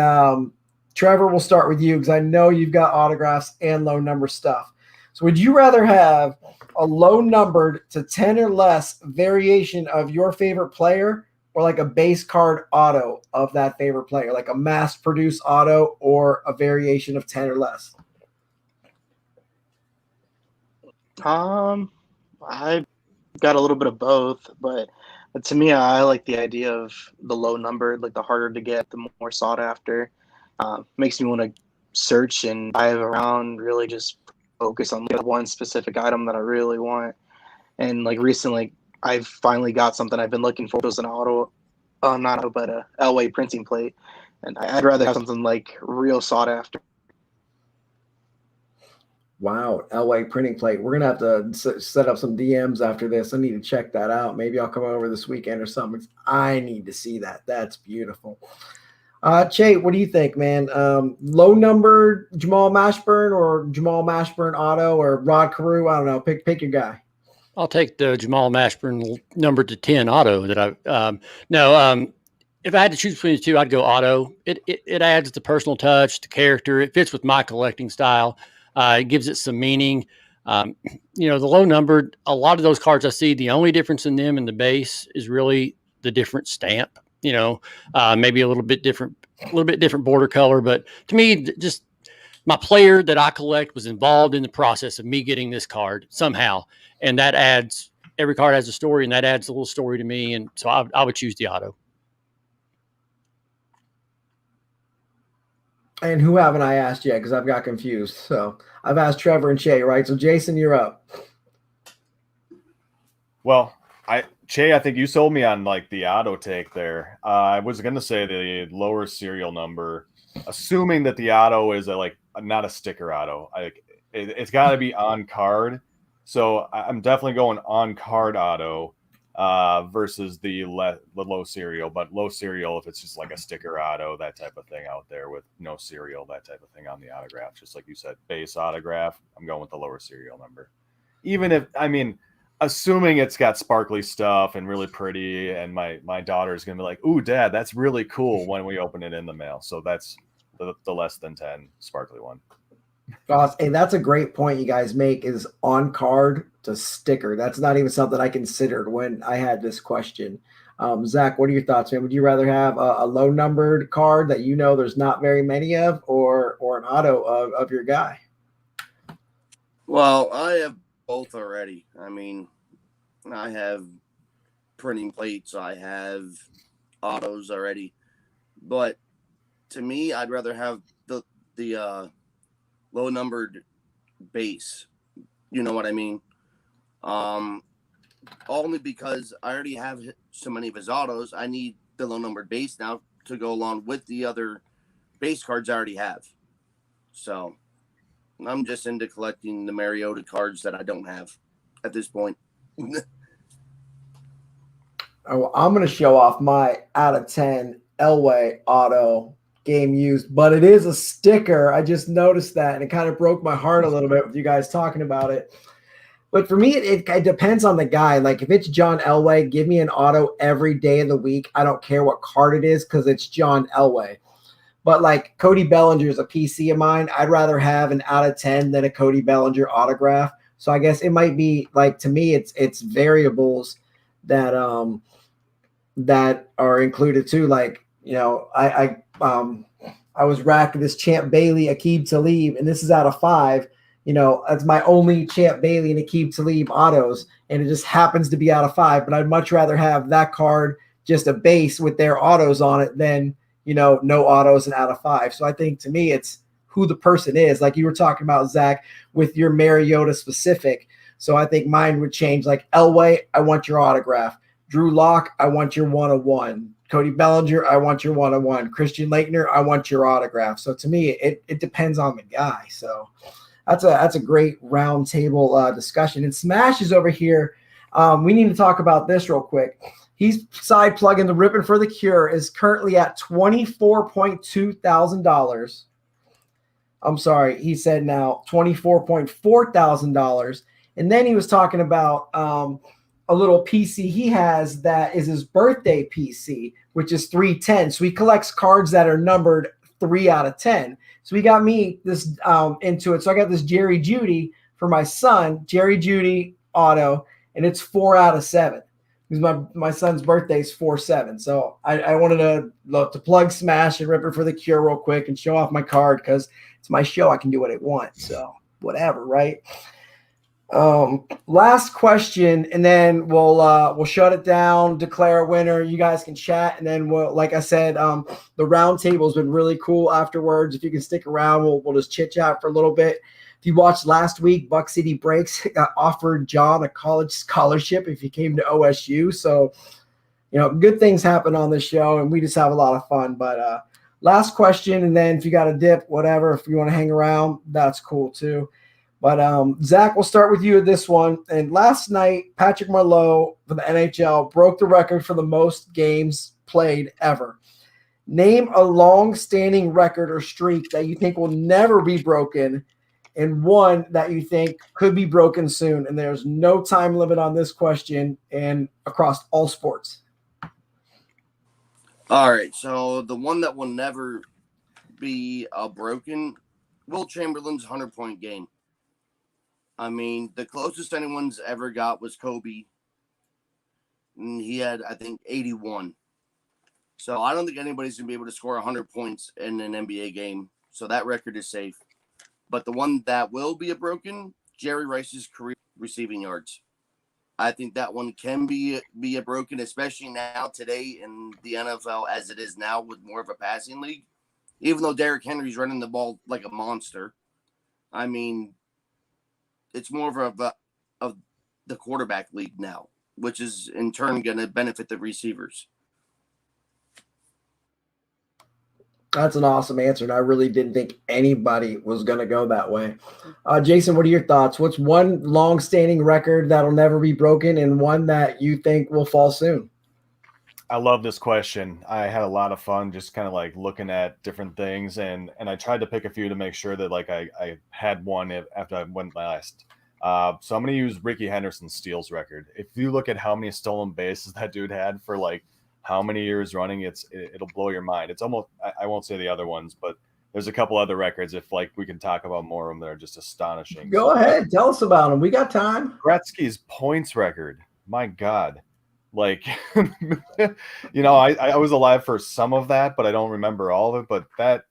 Trevor, we'll start with you because I know you've got autographs and low number stuff. So would you rather have a low numbered to 10 or less variation of your favorite player, or like a base card auto of that favorite player, like a mass produced auto or a variation of 10 or less? I've got a little bit of both, but to me, I like the idea of the low numbered, like the harder to get, the more sought after. Makes me want to search and dive around, really just focus on one specific item that I really want. And like recently, I've finally got something I've been looking for. It was an auto, not auto, but a Elway printing plate. And I'd rather have something like real sought after. Wow, Elway printing plate. We're gonna have to set up some DMs after this. I need to check that out. Maybe I'll come over this weekend or something. I need to see that. That's beautiful. Che, what do you think, man? Low number Jamal Mashburn or Jamal Mashburn auto or Rod Carew? I don't know. Pick your guy. I'll take the Jamal Mashburn number to 10 auto that if I had to choose between the two, I'd go auto. It adds the personal touch, the character. It fits with my collecting style. It gives it some meaning. The low numbered, a lot of those cards I see, the only difference in them and the base is really the different stamp. Maybe a little bit different border color, but to me, just my player that I collect was involved in the process of me getting this card somehow, and that adds. Every card has a story, and that adds a little story to me, and so I would choose the auto. And who haven't I asked yet? Because I've got confused. So I've asked Trevor and Che, right? So Jason, you're up. Well, Che, I think you sold me on like the auto take there. I was going to say the lower serial number, assuming that the auto is not a sticker auto. It's got to be on card. So I'm definitely going on card auto versus the low serial. But low serial, if it's just like a sticker auto, that type of thing out there with no serial, that type of thing on the autograph. Just like you said, base autograph, I'm going with the lower serial number. Even if, assuming it's got sparkly stuff and really pretty, and my daughter's going to be like, ooh, Dad, that's really cool when we open it in the mail. So that's the less than 10 sparkly one. Hey, that's a great point you guys make, is on card to sticker. That's not even something I considered when I had this question. Zach, what are your thoughts, man? Would you rather have a low numbered card that there's not very many of, or an auto of your guy? Well, I have both already. I have printing plates, I have autos already, but to me, I'd rather have the low numbered base. You know what I mean? Only because I already have so many of his autos. I need the low numbered base now to go along with the other base cards I already have. So I'm just into collecting the Mariota cards that I don't have at this point. Oh, I'm going to show off my out of 10 Elway auto game used, but it is a sticker. I just noticed that, and it kind of broke my heart a little bit with you guys talking about it. But for me, it depends on the guy. Like if it's John Elway, give me an auto every day of the week. I don't care what card it is because it's John Elway. But like Cody Bellinger is a PC of mine. I'd rather have an out of 10 than a Cody Bellinger autograph. So I guess it might be like, to me, it's variables that that are included too. Like, I was racked with this Champ Bailey, Aqib Talib, and this is out of 5. That's my only Champ Bailey and Aqib Talib autos, and it just happens to be out of 5. But I'd much rather have that card, just a base with their autos on it, than no autos and out of 5. So I think to me, it's who the person is. Like you were talking about, Zach, with your Mariota specific. So I think mine would change. Like Elway, I want your autograph. Drew Lock, I want your 101. Cody Bellinger, I want your 101. Christian Laettner, I want your autograph. So to me, it depends on the guy. So that's a great round table discussion. And Smash is over here. We need to talk about this real quick. He's side plugging the Ripping for the Cure is currently at $24.2 thousand. I'm sorry, he said now $24.4 thousand. And then he was talking about a little PC he has that is his birthday PC, which is 310. So he collects cards that are numbered 3 out of 10. So he got me this into it. So I got this Jerry Jeudy for my son, Jerry Jeudy auto, and it's 4 out of 7. Because my son's birthday is 4/7. So I wanted to plug Smash and Ripper for the Cure real quick and show off my card because it's my show. I can do what I want. So whatever, right? Last question, and then we'll shut it down, declare a winner. You guys can chat, and then like I said, the round table has been really cool afterwards. If you can stick around, we'll just chit chat for a little bit. If you watched last week, Buck City Breaks offered John a college scholarship if he came to OSU. So, good things happen on this show, and we just have a lot of fun. But last question, and then if you got a dip, whatever, if you want to hang around, that's cool too. But Zach, we'll start with you at this one. And last night, Patrick Marleau for the NHL broke the record for the most games played ever. Name a long-standing record or streak that you think will never be broken, and one that you think could be broken soon. And there's no time limit on this question and across all sports. All right. So the one that will never be broken, Will Chamberlain's 100-point game. I mean, the closest anyone's ever got was Kobe. And he had, I think, 81. So I don't think anybody's going to be able to score 100 points in an NBA game. So that record is safe. But the one that will be broken, Jerry Rice's career receiving yards. I think that one can be a broken, especially now today in the NFL as it is now with more of a passing league. Even though Derrick Henry's running the ball like a monster. I mean, it's more of the quarterback league now, which is in turn going to benefit the receivers. That's an awesome answer, and I really didn't think anybody was going to go that way. Jason, what are your thoughts? What's one long-standing record that'll never be broken and one that you think will fall soon? I love this question. I had a lot of fun just kind of like looking at different things, and I tried to pick a few to make sure that like I had one after I went last. So I'm going to use Ricky Henderson's steals record. If you look at how many stolen bases that dude had for like how many years running, it'll blow your mind. It's almost, I won't say the other ones, but there's a couple other records. If like we can talk about more of them that are just astonishing. Go ahead. Tell us about them. We got time. Gretzky's points record. My God. Like, I was alive for some of that, but I don't remember all of it. But that,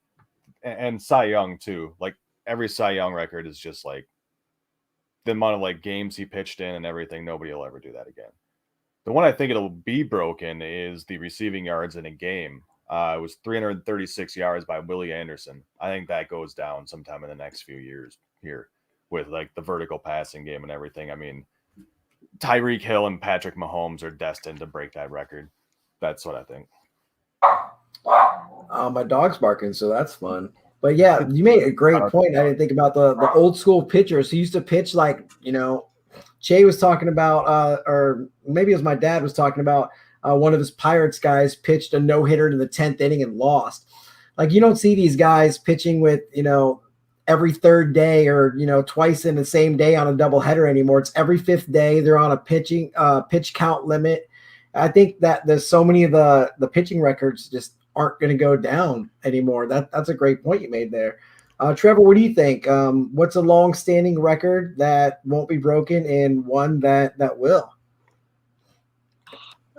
and Cy Young too. Like every Cy Young record is just like the amount of like games he pitched in and everything. Nobody will ever do that again. The one I think it'll be broken is the receiving yards in a game. It was 336 yards by Willie Anderson. I think that goes down sometime in the next few years here with like the vertical passing game and everything. I mean, Tyreek Hill and Patrick Mahomes are destined to break that record. That's what I think. My dog's barking, so that's fun. But yeah, you made a great point. I didn't think about the old school pitchers who used to pitch like, Che was talking about, or maybe it was my dad was talking about, one of his Pirates guys pitched a no-hitter in the 10th inning and lost. Like, you don't see these guys pitching with, every third day or, twice in the same day on a doubleheader anymore. It's every fifth day. They're on a pitch count limit. I think that there's so many of the pitching records just aren't going to go down anymore. That's a great point you made there. Trevor, what do you think? What's a long-standing record that won't be broken and one that will?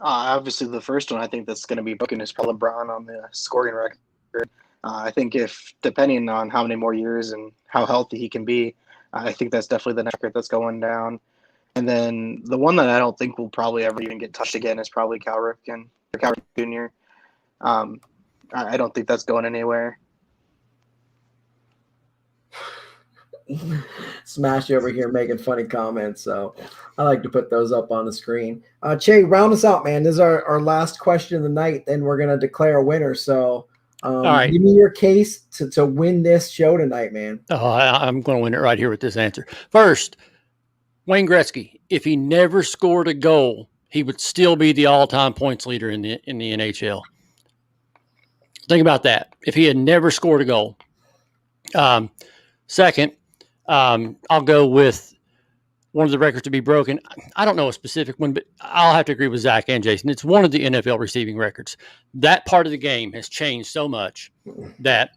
Obviously, the first one I think that's going to be broken is probably LeBron on the scoring record. I think if, depending on how many more years and how healthy he can be, I think that's definitely the next record that's going down. And then the one that I don't think will probably ever even get touched again is probably Cal Ripken Jr. I don't think that's going anywhere. Smash over here making funny comments, so I like to put those up on the screen. Che, round us out, man. This is our last question of the night, then we're gonna declare a winner. So All right. give me your case to win this show tonight, man. Oh, I'm going to win it right here with this answer. First, Wayne Gretzky, if he never scored a goal, he would still be the all-time points leader in the NHL. Think about that. If he had never scored a goal. Second, I'll go with one of the records to be broken. I don't know a specific one, but I'll have to agree with Zach and Jason. It's one of the NFL receiving records. That part of the game has changed so much that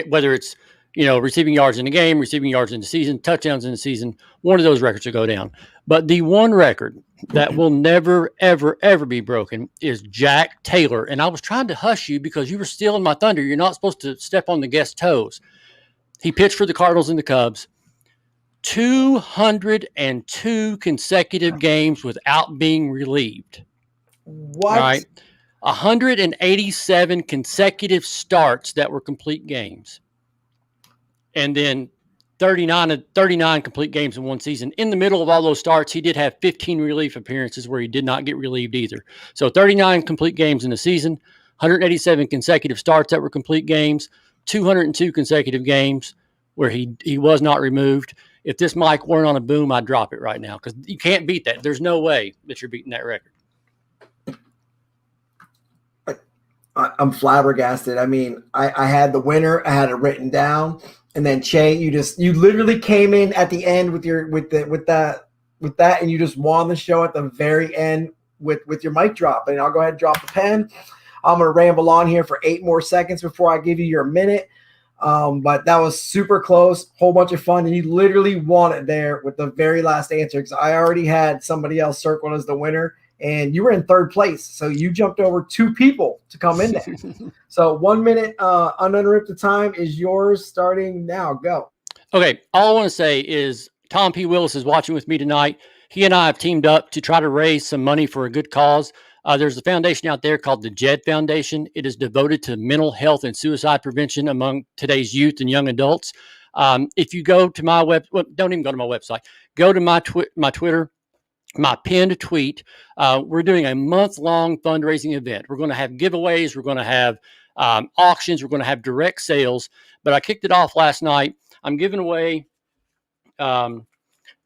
whether it's receiving yards in the game, receiving yards in the season, touchdowns in the season, one of those records will go down. But the one record that will never, ever, ever be broken is Jack Taylor. And I was trying to hush you because you were stealing my thunder. You're not supposed to step on the guest's toes. He pitched for the Cardinals and the Cubs. 202 consecutive games without being relieved. What? Right? 187 consecutive starts that were complete games. And then 39 complete games in one season. In the middle of all those starts, he did have 15 relief appearances where he did not get relieved either. So 39 complete games in the season, 187 consecutive starts that were complete games, 202 consecutive games where he was not removed. If this mic weren't on a boom, I'd drop it right now because you can't beat that. There's no way that you're beating that record. I'm flabbergasted. I mean, I had the winner. I had it written down. And then Che, you literally came in at the end with that, and you just won the show at the very end with your mic drop. And I'll go ahead and drop the pen. I'm gonna ramble on here for 8 more seconds before I give you your minute. But that was super close, whole bunch of fun, and you literally won it there with the very last answer because I already had somebody else circled as the winner. And you were in third place, so you jumped over 2 people to come in there. So 1 minute uninterrupted time is yours starting now. Go. Okay, all I want to say is Tom P. Willis is watching with me tonight. He and I have teamed up to try to raise some money for a good cause. There's a foundation out there called the JED Foundation. It is devoted to mental health and suicide prevention among today's youth and young adults. If you go to my don't even go to my website. Go to my Twitter. My pinned tweet. We're doing a month-long fundraising event. We're going to have giveaways. We're going to have auctions. We're going to have direct sales. But I kicked it off last night. I'm giving away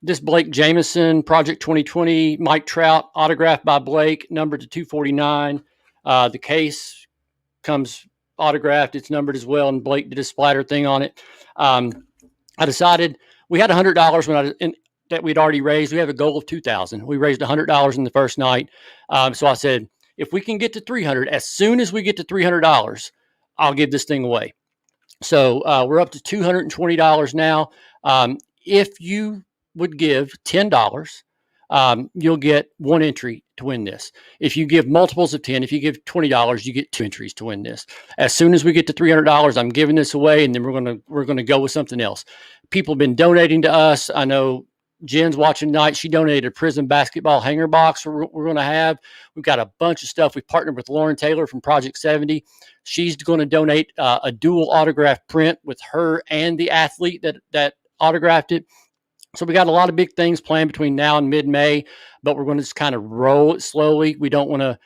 this Blake Jamison Project 2020 Mike Trout autographed by Blake, numbered to 249. The case comes autographed. It's numbered as well, and Blake did a splatter thing on it. I decided we had $100 that we'd already raised. We have a goal of $2,000. We raised $100 in the first night. So I said, if we can get to $300, as soon as we get to $300, I'll give this thing away. So we're up to $220 now. If you would give $10, you'll get 1 entry to win this. If you give multiples of 10, if you give $20, you get 2 entries to win this. As soon as we get to $300, I'm giving this away, and then we're gonna go with something else. People have been donating to us. I know Jen's watching tonight. She donated a Prism basketball hanger box we're going to have. We've got a bunch of stuff. We partnered with Lauren Taylor from Project 70. She's going to donate a dual autograph print with her and the athlete that autographed it. So we got a lot of big things planned between now and mid-May, but we're going to just kind of roll it slowly. We don't want to,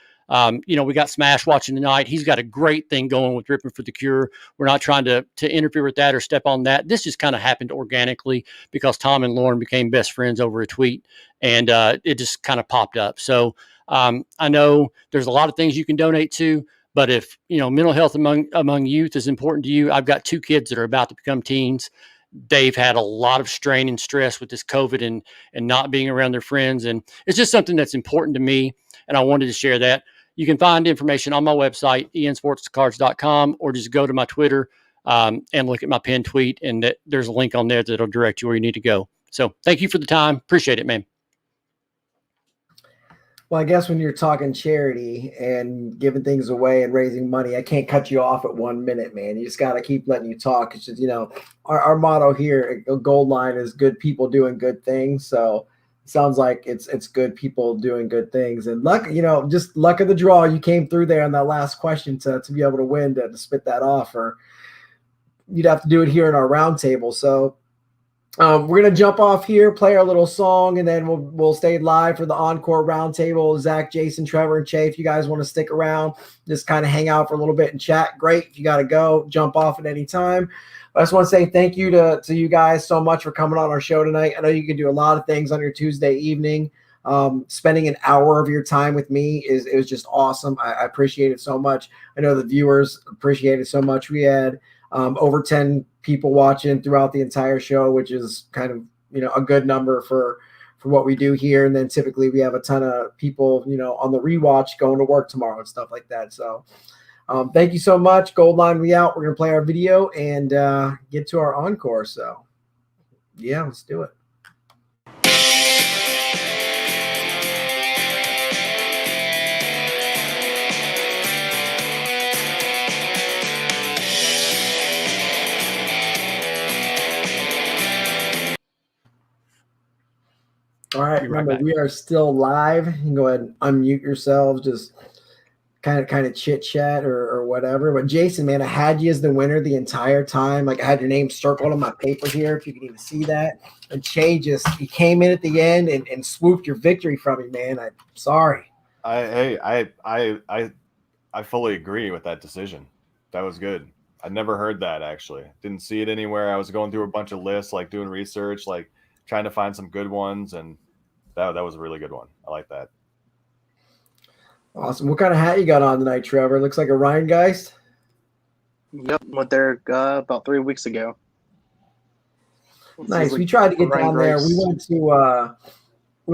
we got Smash watching tonight. He's got a great thing going with Ripping for the Cure. We're not trying to interfere with that or step on that. This just kind of happened organically because Tom and Lauren became best friends over a tweet, and it just kind of popped up. So I know there's a lot of things you can donate to, but if, mental health among youth is important to you, I've got 2 kids that are about to become teens. They've had a lot of strain and stress with this COVID and not being around their friends. And it's just something that's important to me. And I wanted to share that. You can find information on my website, ensportscards.com, or just go to my Twitter and look at my pinned tweet. And there's a link on there that'll direct you where you need to go. So thank you for the time. Appreciate it, man. Well, I guess when you're talking charity and giving things away and raising money, I can't cut you off at 1 minute, man. You just got to keep letting you talk. It's just, our motto here at Gold Line is good people doing good things. So sounds like it's good people doing good things, and luck, just luck of the draw. You came through there on that last question to be able to win, to spit that off, or you'd have to do it here in our roundtable. So we're gonna jump off here, play our little song, and then we'll stay live for the encore roundtable. Zach, Jason, Trevor, and Che, if you guys want to stick around, just kind of hang out for a little bit and chat, great. If you got to go, jump off at any time. I just want to say thank you to you guys so much for coming on our show tonight. I know you can do a lot of things on your Tuesday evening. Spending an hour of your time with me it was just awesome. I appreciate it so much. I know the viewers appreciate it so much. We had over 10 people watching throughout the entire show, which is kind of, a good number for what we do here. And then typically we have a ton of people, on the rewatch going to work tomorrow and stuff like that. So thank you so much. Gold Line, we out. We're going to play our video and get to our encore. So yeah, let's do it. All right, remember, we are still live. You can go ahead and unmute yourselves, just kind of chit chat or whatever. But Jason, man, I had you as the winner the entire time. Like, I had your name circled on my paper here, if you can even see that. And Che he came in at the end and swooped your victory from me, man. I'm sorry. I fully agree with that decision. That was good. I never heard that, actually. Didn't see it anywhere. I was going through a bunch of lists, like doing research, like trying to find some good ones, and that was a really good one. I like that. Awesome. What kind of hat you got on tonight, Trevor? Looks like a Ryan Geist. Yep, went there about 3 weeks ago. Nice. We tried to get down there. We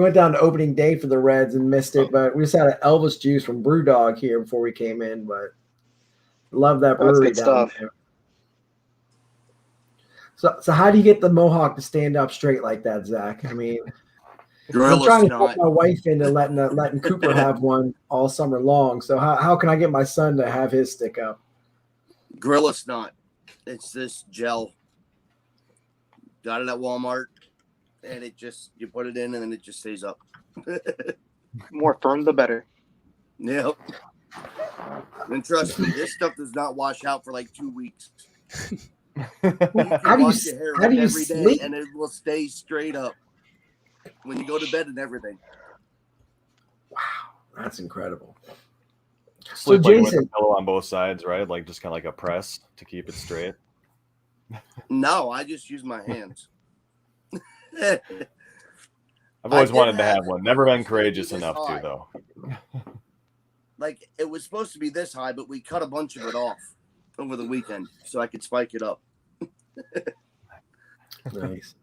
went down to opening day for the Reds and missed it, but we just had an Elvis juice from Brewdog here before we came in. But love that brewery down there. So how do you get the mohawk to stand up straight like that, Zach? I mean, I'm trying to put my wife into letting Cooper have one all summer long. So how can I get my son to have his stick up? Gorilla Snot. It's this gel. Got it at Walmart, and you put it in, and then it just stays up. More firm, the better. Yep. And trust me, this stuff does not wash out for like 2 weeks. How do you sleep? And it will stay straight up when you go to bed and everything. Wow, that's incredible. So Jason, with pillow on both sides, right? Like just kind of like a press to keep it straight. No, I just use my hands. I've always wanted to have one. Never been courageous enough to, though. Like, it was supposed to be this high, but we cut a bunch of it off over the weekend so I could spike it up. Nice.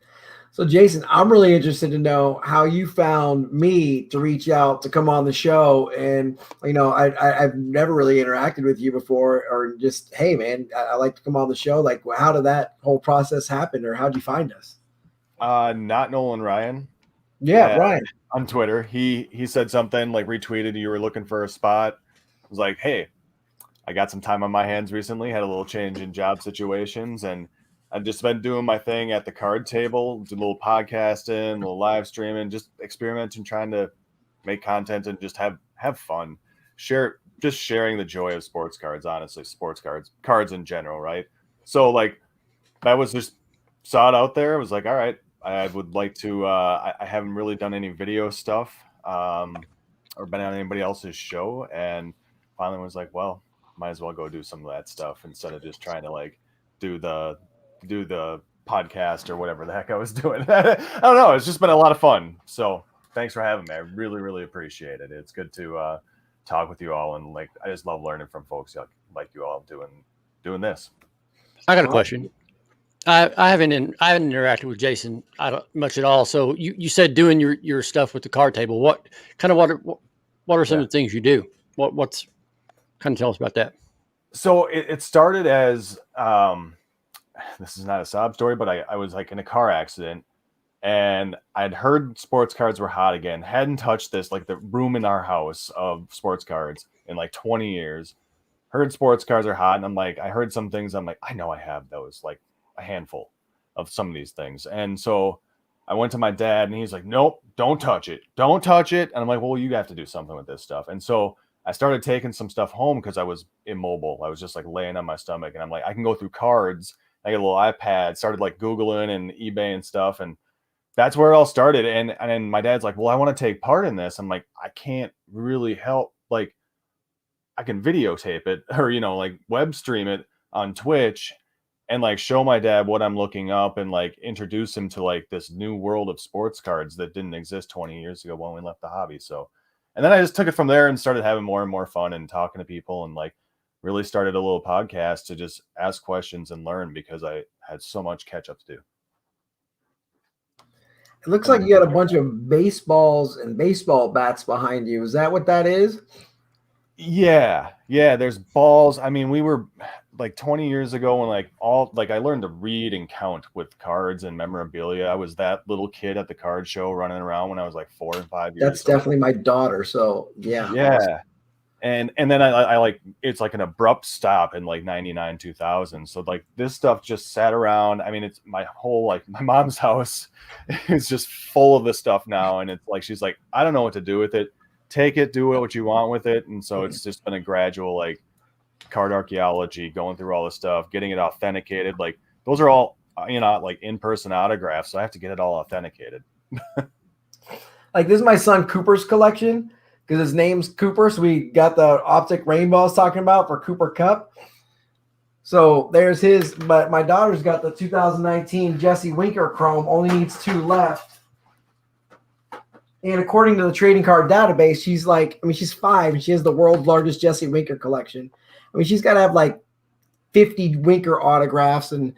So, Jason, I'm really interested to know how you found me to reach out to come on the show. And, I've never really interacted with you before, or just, hey, man, I like to come on the show. Like, how did that whole process happen, or how'd you find us? Not Nolan Ryan. Yeah, Ryan. On Twitter, he said something, like retweeted you were looking for a spot. I was like, hey, I got some time on my hands recently, had a little change in job situations, and I've just been doing my thing at the card table, do a little podcasting, a little live streaming, just experimenting, trying to make content and just have fun. Sharing the joy of sports cards, honestly, sports cards in general, right? So like I was just saw it out there. I was like, all right, I would like to I haven't really done any video stuff or been on anybody else's show, and finally was like, well, might as well go do some of that stuff instead of just trying to like do the podcast or whatever the heck I was doing. I don't know. It's just been a lot of fun. So thanks for having me. I really, really appreciate it. It's good to talk with you all, and like I just love learning from folks like you all doing this. I got a question. I haven't interacted with Jason much at all. So you said doing your stuff with the card table. What are some of the things you do? What's kind of tell us about that? So it started as this is not a sob story, but I was like in a car accident, and I'd heard sports cards were hot again. Hadn't touched this, like the room in our house of sports cards, in like 20 years. Heard sports cards are hot, and I'm like, I heard some things. I'm like, I know I have those, like a handful of some of these things. And so I went to my dad and he's like, nope, don't touch it. Don't touch it. And I'm like, well, you have to do something with this stuff. And so I started taking some stuff home because I was immobile. I was just like laying on my stomach and I'm like, I can go through cards. I get a little iPad, started like Googling and eBay and stuff. And that's where it all started. And my dad's like, well, I want to take part in this. I'm like, I can't really help. Like, I can videotape it or, like web stream it on Twitch and like show my dad what I'm looking up and like introduce him to like this new world of sports cards that didn't exist 20 years ago when we left the hobby. So, and then I just took it from there and started having more and more fun and talking to people and like really started a little podcast to just ask questions and learn because I had so much catch up to do. It looks like you got a bunch of baseballs and baseball bats behind you. Is that what that is? Yeah. There's balls. I mean, we were like 20 years ago when I learned to read and count with cards and memorabilia. I was that little kid at the card show running around when I was like 4 and 5 years old. That's definitely my daughter. So yeah. Yeah. And then I like, it's like an abrupt stop in like 99, 2000. So like this stuff just sat around. I mean, it's my whole, like my mom's house is just full of this stuff now. And it's like, she's like, I don't know what to do with it. Take it, do what you want with it. And so it's just been a gradual like card archaeology, going through all this stuff, getting it authenticated. Like those are all, like in-person autographs. So I have to get it all authenticated. Like this is my son Cooper's collection because his name's Cooper. So we got the optic rainbow I was talking about for Cooper Cup. So there's his, but my daughter's got the 2019 Jesse Winker Chrome, only needs 2 left. And according to the trading card database, she's 5 and she has the world's largest Jesse Winker collection. I mean, she's got to have like 50 Winker autographs and,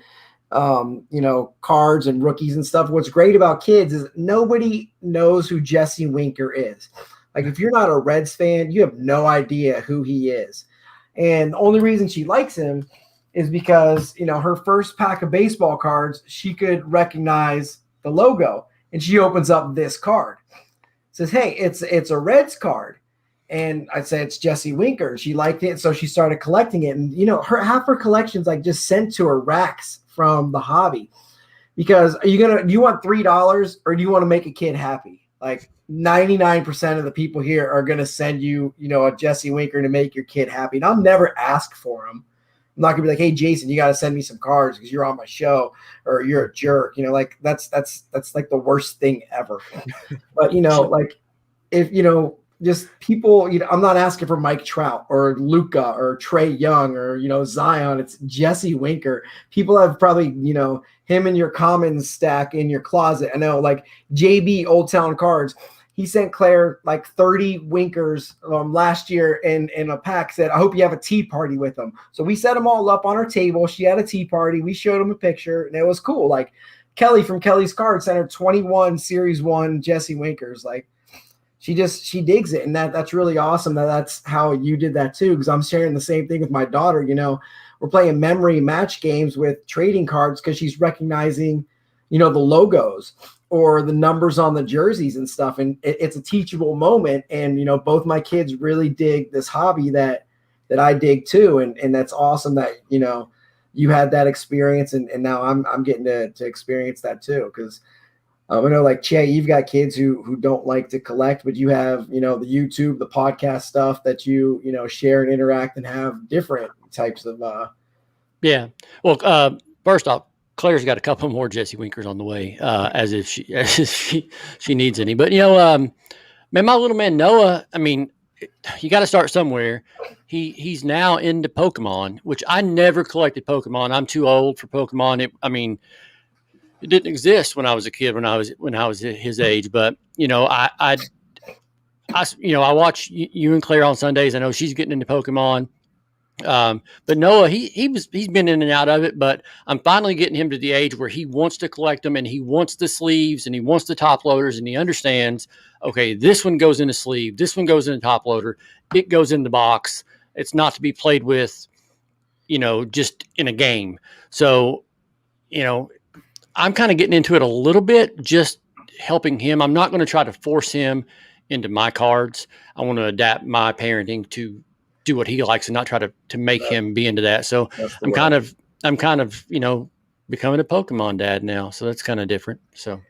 cards and rookies and stuff. What's great about kids is nobody knows who Jesse Winker is. Like if you're not a Reds fan, you have no idea who he is. And the only reason she likes him is because, her first pack of baseball cards, she could recognize the logo and she opens up this card. Says, hey, it's a Reds card. And I'd say it's Jesse Winker. She liked it, so she started collecting it. And, half her collection's like just sent to her racks from the hobby. Because do you want $3 or do you want to make a kid happy? Like 99% of the people here are going to send you, a Jesse Winker to make your kid happy. And I'll never ask for them. I'm not gonna be like, hey, Jason, you got to send me some cards because you're on my show or you're a jerk. Like that's like the worst thing ever. But like if just people, I'm not asking for Mike Trout or Luka or Trey Young or Zion. It's Jesse Winker. People have probably him in your commons stack in your closet. I know, like JB Old Town Cards. He sent Claire like 30 Winkers last year in a pack, said, I hope you have a tea party with them. So we set them all up on her table. She had a tea party. We showed him a picture and it was cool. Like Kelly from Kelly's Card sent her 21 Series 1 Jesse Winkers. Like she digs it. And that's really awesome that's how you did that too. Because I'm sharing the same thing with my daughter. We're playing memory match games with trading cards because she's recognizing, the logos or the numbers on the jerseys and stuff. And it's a teachable moment. And, both my kids really dig this hobby that I dig too. And that's awesome that, you had that experience and now I'm getting to experience that too. Cause I know like Che, you've got kids who don't like to collect, but you have, the YouTube, the podcast stuff that you share and interact and have different types of, Yeah. Well, first off, Claire's got a couple more Jesse Winkers on the way, as if she needs any. But man, my little man Noah. I mean, you got to start somewhere. He's now into Pokemon, which I never collected Pokemon. I'm too old for Pokemon. It didn't exist when I was a kid. When I was his age, but I watch you and Claire on Sundays. I know she's getting into Pokemon. But Noah, he's been in and out of it, but I'm finally getting him to the age where he wants to collect them and he wants the sleeves and he wants the top loaders and he understands, okay, this one goes in a sleeve. This one goes in a top loader. It goes in the box. It's not to be played with, just in a game. So, I'm kind of getting into it a little bit, just helping him. I'm not going to try to force him into my cards. I want to adapt my parenting to do what he likes and not try to make him be into that. So I'm kind of, becoming a Pokemon dad now. So that's kind of different. So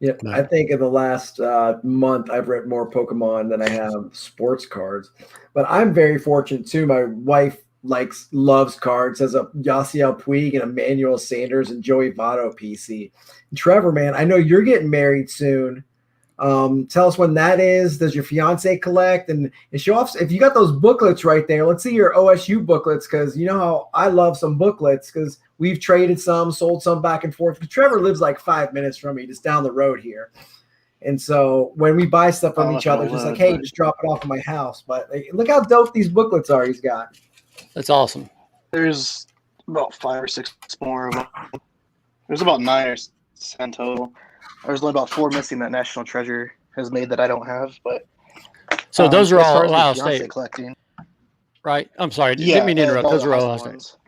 Yeah, Yeah. I think in the last month I've read more Pokemon than I have sports cards. But I'm very fortunate too. My wife loves cards, has a Yasiel Puig and Emmanuel Sanders and Joey Votto PC. Trevor, man, I know you're getting married soon. Tell us when that is. Does your fiance collect? And show off if you got those booklets right there. Let's see your OSU booklets, because you know how I love some booklets, because we've traded some, sold some back and forth. Trevor lives like 5 minutes from me, just down the road here. And so when we buy stuff from each other, it's just like, hey, just drop it off at my house. But look how dope these booklets are he's got. That's awesome. There's about 5 or 6 more of them. There's about 9 or 10 total. There's only about 4 missing that National Treasure has made that I don't have. But So those are as far all as the Ohio fiance State, collecting. right? I'm sorry, Yeah, didn't mean to interrupt. Those are high Ohio school State.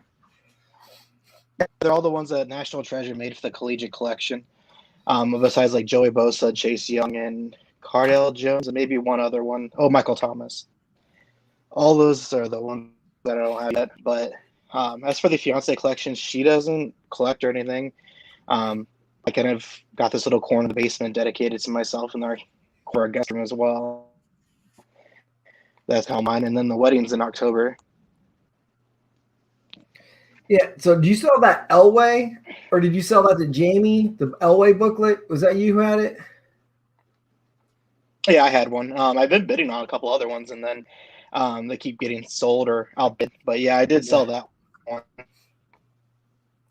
ones. They're all the ones that National Treasure made for the collegiate collection. Besides like Joey Bosa, Chase Young, and Cardale Jones, and maybe one other one. Oh, Michael Thomas. All those are the ones that I don't have yet. But as for the fiance collection, she doesn't collect or anything. I kind of got this little corner in the basement dedicated to myself and our guest room as well. That's how mine. And then the wedding's in October. Yeah. So do you sell that Elway, or did you sell that to Jamie? The Elway booklet, was that you who had it? Yeah, I had one. I've been bidding on a couple other ones, and then they keep getting sold or outbid. But yeah, I did sell that one.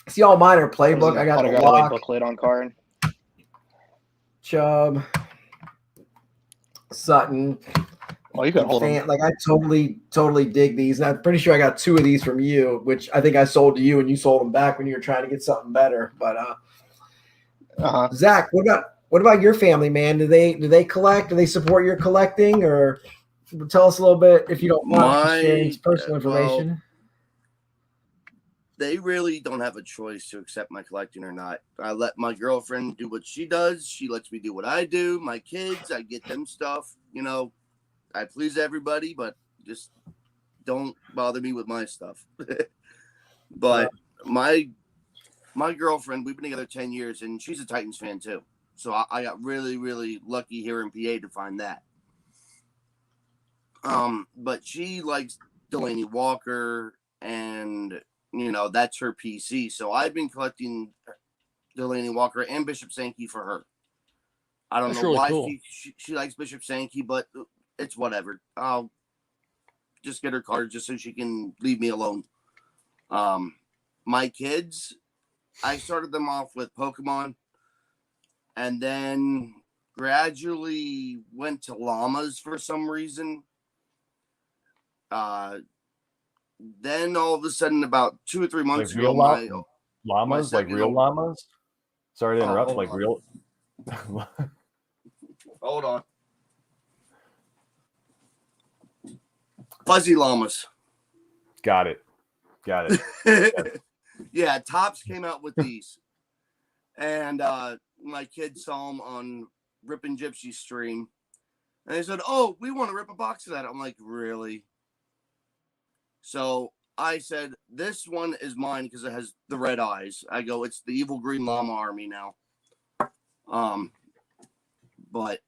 See, all mine are playbook. I got the lock, booklet on card. Chubb, Sutton. Oh, you can hold them. Like I totally dig these. And I'm pretty sure I got 2 of these from you, which I think I sold to you, and you sold them back when you were trying to get something better. But Zach, what about your family, man? Do they collect? Do they support your collecting, or tell us a little bit if you don't mind sharing personal information? Well, they really don't have a choice to accept my collecting or not. I let my girlfriend do what she does. She lets me do what I do. My kids, I get them stuff. You know, I please everybody, but just don't bother me with my stuff. But my girlfriend, we've been together 10 years, and she's a Titans fan too. So I got really, really lucky here in PA to find that. But she likes Delaney Walker, and you know, that's her PC. So I've been collecting Delaney Walker and Bishop Sankey for her. I don't know really why cool. she likes Bishop Sankey, but it's whatever. I'll just get her card just so she can leave me alone. My kids, I started them off with Pokemon, and then gradually went to Llamas for some reason. Then all of a sudden, about 2 or 3 months like ago, llamas, like real llamas. Sorry to interrupt. Like on. real. Hold on. Fuzzy llamas. Got it. Yeah, Topps came out with these, and my kids saw them on Rippin' Gypsy's stream, and they said, "Oh, we want to rip a box of that." I'm like, "Really?" So I said, "This one is mine because it has the red eyes." I go, "It's the evil green llama army now." But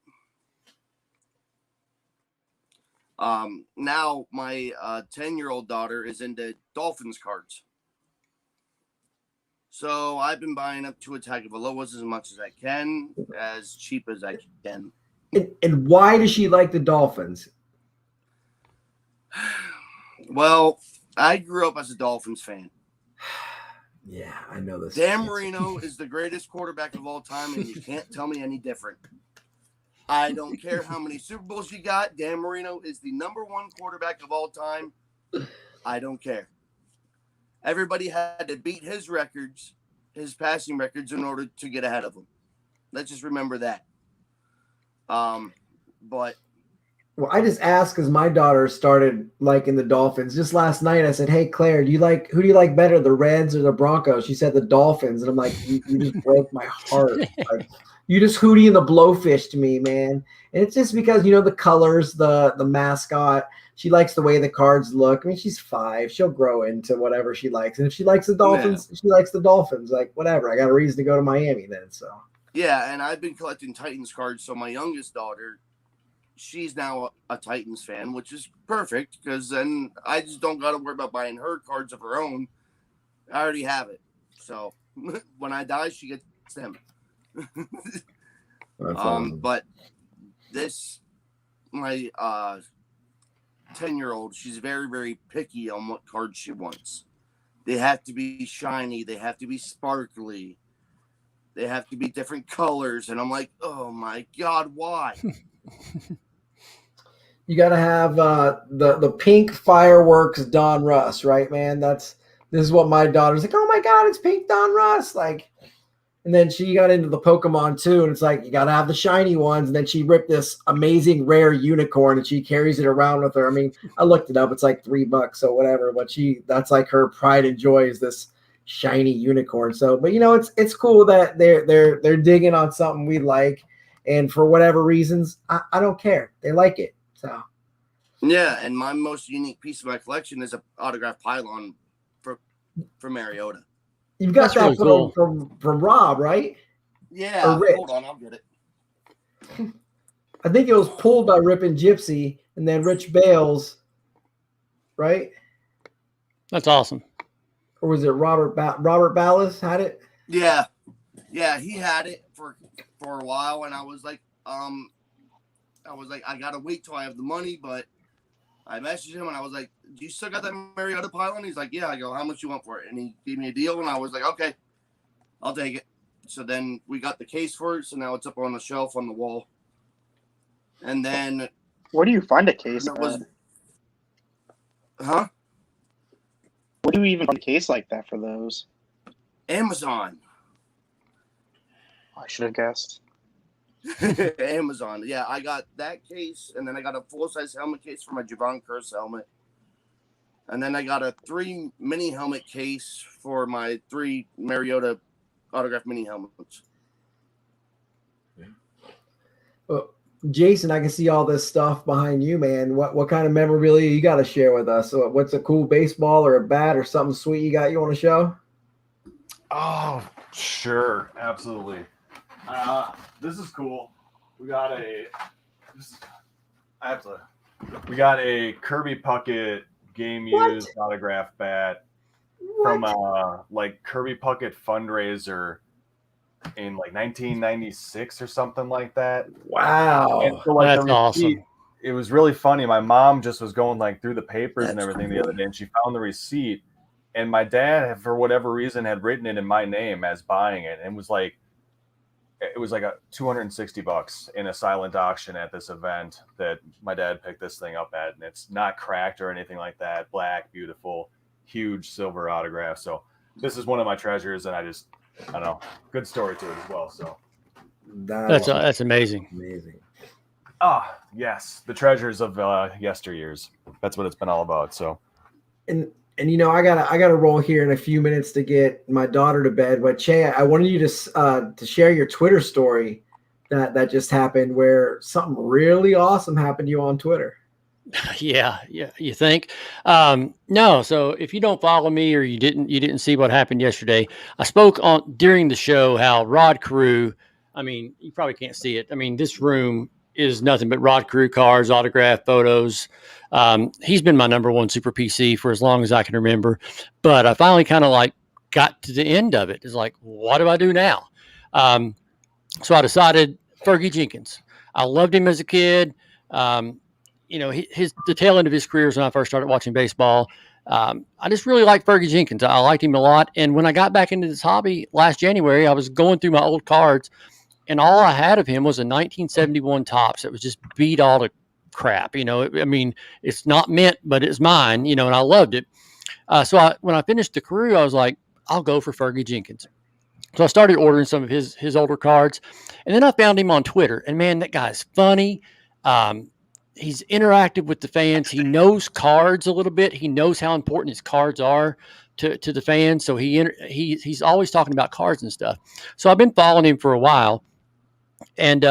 now my 10-year-old daughter is into Dolphins cards. So I've been buying up to Attack of Alolas as much as I can, as cheap as I can. And why does she like the Dolphins? Well, I grew up as a Dolphins fan. Yeah, I know this. Dan Marino is the greatest quarterback of all time, and you can't tell me any different. I don't care how many Super Bowls you got. Dan Marino is the number 1 quarterback of all time. I don't care. Everybody had to beat his records, his passing records, in order to get ahead of him. Let's just remember that. But well, I just asked because my daughter started liking the Dolphins. Just last night, I said, "Hey, Claire, who do you like better, the Reds or the Broncos?" She said the Dolphins, and I'm like, "You just broke my heart. Like, you just Hootie and the Blowfish to me, man." And it's just because the colors, the mascot. She likes the way the cards look. I mean, she's 5. She'll grow into whatever she likes, and if she likes the Dolphins, she likes the Dolphins. Like, whatever. I got a reason to go to Miami then. So Yeah, and I've been collecting Titans cards. So my youngest daughter, she's now a Titans fan, which is perfect because then I just don't got to worry about buying her cards of her own. I already have it. So when I die, she gets them. That's awesome. But this, my 10-year-old, she's very, very picky on what cards she wants. They have to be shiny. They have to be sparkly. They have to be different colors. And I'm like, oh my God, why? You got to have the pink fireworks Don Russ, right, man? This is what my daughter's like, oh my God, it's pink Don Russ. Like, and then she got into the Pokemon too, and it's like, you got to have the shiny ones. And then she ripped this amazing rare unicorn and she carries it around with her. I mean, I looked it up. It's like $3 or whatever, but that's like her pride and joy is this shiny unicorn. So, but it's cool that they're digging on something we like. And for whatever reasons, I don't care. They like it. So. Yeah, and my most unique piece of my collection is an autographed pylon for Mariota. You've got That's that really cool. from Rob, right? Yeah, Or Rich. hold on, I'll get it. I think it was pulled by Rip and Gypsy, and then Rich Bales, right? That's awesome. Or was it Robert Ballas had it? Yeah, he had it for a while, and I was like, I gotta wait till I have the money, but I messaged him and I was like, do you still got that Mariota pylon? He's like, yeah. I go, how much you want for it? And he gave me a deal, and I was like, okay, I'll take it. So then we got the case for it, so now it's up on the shelf on the wall. And then Where do you find a case? Huh? Where do you even find a case like that for those? Amazon. I should have guessed. Amazon. Yeah, I got that case, and then I got a full-size helmet case for my Javon Curse helmet. And then I got a 3 mini helmet case for my 3 Mariota autographed mini helmets. Well, Jason, I can see all this stuff behind you, man. What kind of memorabilia you got to share with us? So what's a cool baseball or a bat or something sweet you want to show? Oh, sure. Absolutely. This is cool. We got a Kirby Puckett game used autograph bat from like Kirby Puckett fundraiser in like 1996 or something like that. Wow. And so, like, that's awesome. It was really funny. My mom just was going like through the papers and everything the other day, and she found the receipt, and my dad, for whatever reason, had written it in my name as buying it, and it was like a $260 in a silent auction at this event that my dad picked this thing up at, and it's not cracked or anything like that. Black, beautiful, huge silver autograph. So this is one of my treasures, and I don't know, good story to it as well. So That's amazing. Amazing. Ah, yes, the treasures of yesteryears. That's what it's been all about. So, And I gotta roll here in a few minutes to get my daughter to bed. But Che, I wanted you to share your Twitter story that just happened, where something really awesome happened to you on Twitter. Yeah. You think? No. So if you don't follow me or you didn't see what happened yesterday, I spoke on during the show how Rod Carew. I mean, you probably can't see it. I mean, this room is nothing but Rod Carew cards, autograph photos. He's been my number one super PC for as long as I can remember, but I finally kind of like got to the end of it. It's like, what do I do now? So I decided Fergie Jenkins. I loved him as a kid. The tail end of his career is when I first started watching baseball. I just really liked Fergie Jenkins. I liked him a lot. And when I got back into this hobby last January, I was going through my old cards, and all I had of him was a 1971 Topps. It was just beat all to crap. It's not mint, but it's mine, and I loved it. So when I finished the career, I was like, I'll go for Fergie Jenkins. So I started ordering some of his older cards, and then I found him on Twitter. And man, that guy's funny. He's interactive with the fans. He knows cards a little bit. He knows how important his cards are to the fans. So he's always talking about cards and stuff. So I've been following him for a while, and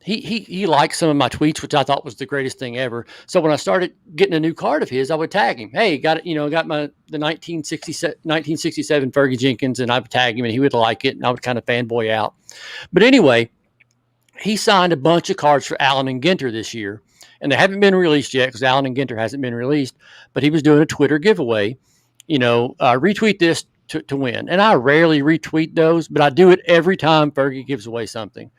he liked some of my tweets, which I thought was the greatest thing ever. So when I started getting a new card of his, I would tag him. Hey, got it, got the 1967 Fergie Jenkins, and I would tag him, and he would like it, and I would kind of fanboy out. But anyway, he signed a bunch of cards for Allen and Ginter this year, and they haven't been released yet because Allen and Ginter hasn't been released. But he was doing a Twitter giveaway. Retweet this to win. And I rarely retweet those, but I do it every time Fergie gives away something.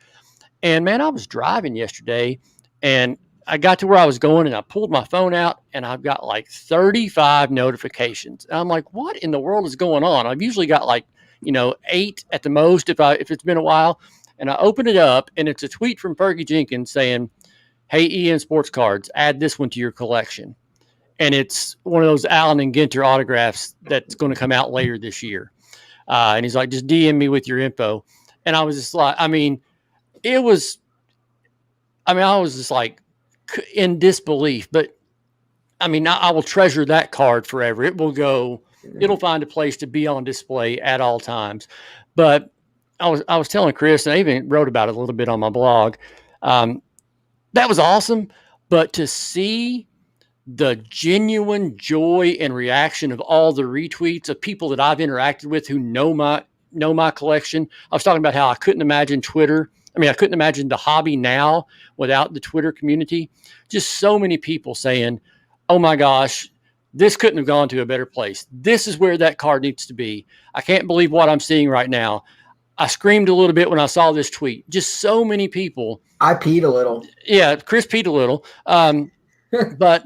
And man, I was driving yesterday and I got to where I was going and I pulled my phone out and I've got like 35 notifications. And I'm like, what in the world is going on? I've usually got like, 8 at the most if it's been a while. And I open it up and it's a tweet from Fergie Jenkins saying, hey, Ian Sports Cards, add this one to your collection. And it's one of those Allen and Ginter autographs that's going to come out later this year. And he's like, just DM me with your info. And I was just like, I was just like in disbelief, but I will treasure that card forever. It'll find a place to be on display at all times. But I was telling Chris, and I even wrote about it a little bit on my blog. That was awesome. But to see the genuine joy and reaction of all the retweets of people that I've interacted with who know my collection. I was talking about how I couldn't imagine Twitter. I couldn't imagine the hobby now without the Twitter community. Just so many people saying, oh my gosh, this couldn't have gone to a better place. This is where that card needs to be. I can't believe what I'm seeing right now. I screamed a little bit when I saw this tweet. Just so many people. I peed a little. Yeah, Chris peed a little. But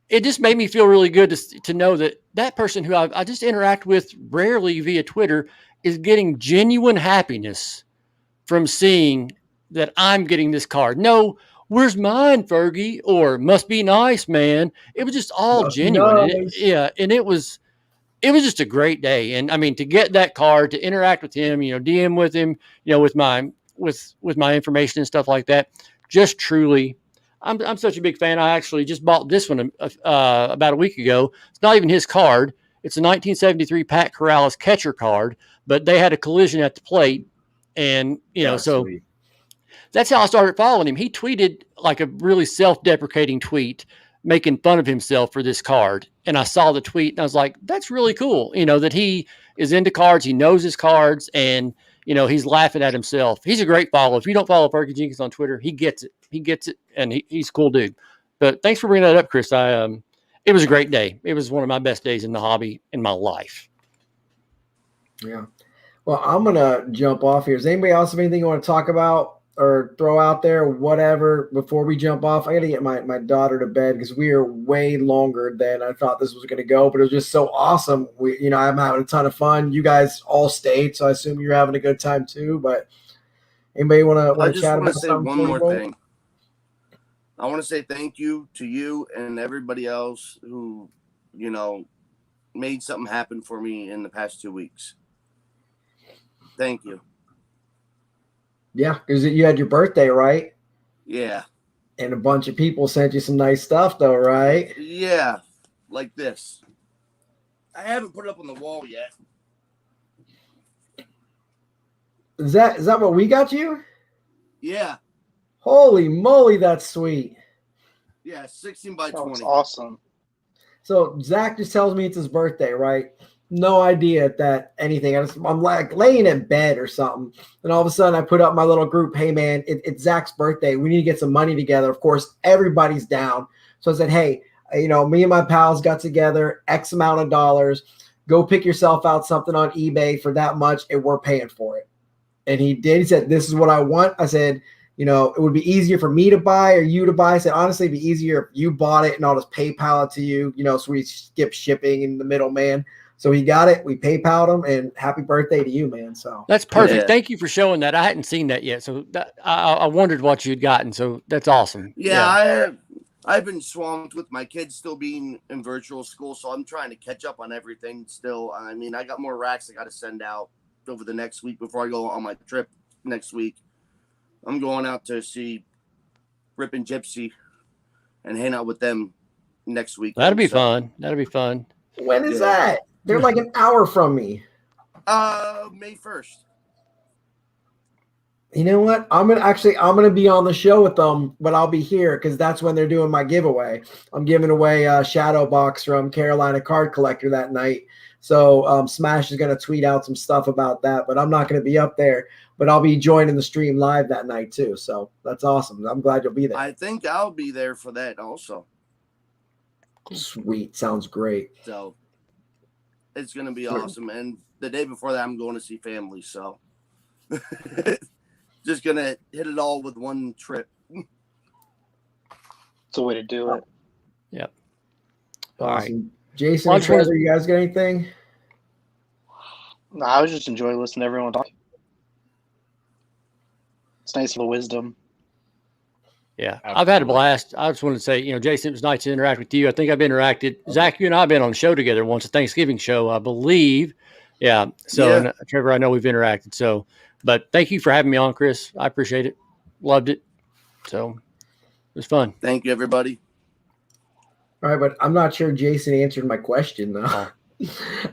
it just made me feel really good to know that person who I just interact with rarely via Twitter is getting genuine happiness from seeing that I'm getting this card. No, where's mine, Fergie? Or must be nice, man. It was just all genuine. Nice. And it was just a great day. And to get that card, to interact with him, DM with him, with my information and stuff like that, just truly, I'm such a big fan. I actually just bought this one about a week ago. It's not even his card. It's a 1973 Pat Corrales catcher card, but they had a collision at the plate. And, so sweet. That's how I started following him. He tweeted like a really self-deprecating tweet making fun of himself for this card. And I saw the tweet and I was like, that's really cool. That he is into cards. He knows his cards and, he's laughing at himself. He's a great follow. If you don't follow Fergie Jenkins on Twitter, he gets it. He gets it. And he's a cool dude. But thanks for bringing that up, Chris. It was a great day. It was one of my best days in the hobby in my life. Yeah. Well, I'm going to jump off here. Does anybody else have anything you want to talk about or throw out there, whatever, before we jump off? I got to get my daughter to bed because we are way longer than I thought this was going to go, but it was just so awesome. I'm having a ton of fun. You guys all stayed, so I assume you're having a good time too, but anybody want to chat about something? I just want to say one more thing. I want to say thank you to you and everybody else who, made something happen for me in the past 2 weeks. Thank you. Yeah, because you had your birthday, right? Yeah. And a bunch of people sent you some nice stuff, though, right? Yeah, like this. I haven't put it up on the wall yet. Is that what we got you? Yeah. Holy moly, that's sweet. Yeah, 16 by 20. That's awesome. So Zach just tells me it's his birthday, right? No idea that anything. I'm like laying in bed or something. And all of a sudden I put up my little group, hey man, it's Zach's birthday. We need to get some money together. Of course, everybody's down. So I said, hey, me and my pals got together, X amount of dollars. Go pick yourself out something on eBay for that much and we're paying for it. And he did. He said, this is what I want. I said, it would be easier for me to buy or you to buy. I said, honestly, it'd be easier if you bought it and I'll just PayPal it to you, so we skip shipping in the middleman. So he got it. We PayPal'd him, and happy birthday to you, man. So that's perfect. Yeah. Thank you for showing that. I hadn't seen that yet. So I wondered what you'd gotten. So that's awesome. Yeah. I've been swamped with my kids still being in virtual school. So I'm trying to catch up on everything still. I got more racks I got to send out over the next week before I go on my trip next week. I'm going out to see Rip and Gypsy and hang out with them next week. That'll be fun. That'll be fun. When is that? They're like an hour from me. May 1st. You know what? I'm gonna be on the show with them, but I'll be here because that's when they're doing my giveaway. I'm giving away a shadow box from Carolina Card Collector that night. So Smash is gonna tweet out some stuff about that, but I'm not gonna be up there. But I'll be joining the stream live that night too. So that's awesome. I'm glad you'll be there. I think I'll be there for that also. Sweet, sounds great. So it's gonna be awesome. And the day before that, I'm going to see family. So just gonna hit it all with one trip. It's a way to do it. Yep. Awesome. All right. Jason Well, and Trevor, you guys got anything? No, I was just enjoying listening to everyone talk. It's nice for the wisdom. Yeah, Absolutely. I've had a blast. I just wanted to say, Jason, it was nice to interact with you. I think I've interacted. Zach, you and I have been on a show together once, a Thanksgiving show, I believe. Yeah. So, Yeah. And, Trevor, I know we've interacted. So, but thank you for having me on, Chris. I appreciate it. Loved it. So, it was fun. Thank you, everybody. All right, but I'm not sure Jason answered my question though. Oh.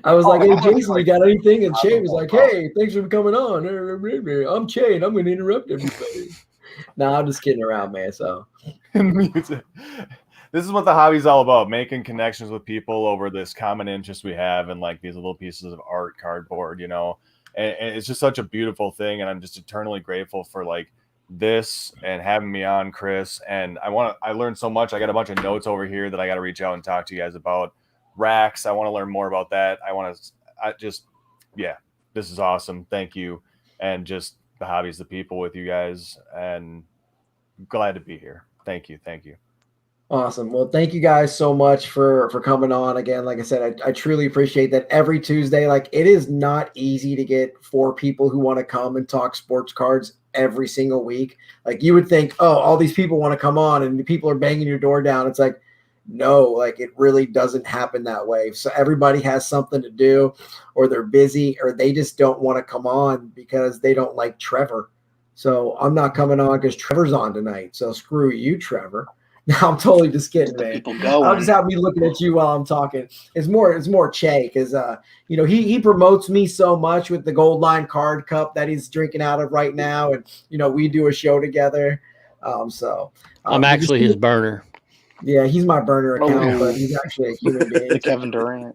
I was like, I "Hey, was Jason, like- you got anything?" And I Shay was was like, like, "Hey, thanks for coming on. I'm Shay, and I'm going to interrupt everybody." No, I'm just kidding around, man. So This is what the hobby's all about, making connections with people over this common interest we have and like these little pieces of art, cardboard, and it's just such a beautiful thing. And I'm just eternally grateful for like this and having me on, Chris. And I learned so much. I got a bunch of notes over here that I got to reach out and talk to you guys about. Racks, I want to learn more about that. This is awesome. Thank you. And just the hobby's the people with you guys, and glad to be here. Thank you. awesome. Well, thank you guys so much for coming on again. Like I said, I truly appreciate that. Every Tuesday, like it is not easy to get 4 people who want to come and talk sports cards every single week. Like you would think, oh, all these people want to come on and people are banging your door down. It's like, no, like it really doesn't happen that way. So everybody has something to do, or they're busy, or they just don't want to come on because they don't like Trevor. So I'm not coming on because Trevor's on tonight. So screw you, Trevor. No, I'm totally just kidding, The man. people I'll going. just have me looking at you while I'm talking. It's more Che because he promotes me so much with the Gold Line Card Cup that he's drinking out of right now, and we do a show together. I'm actually his burner. Yeah, he's my burner account, Oh. but he's actually a human being. The Kevin Durant.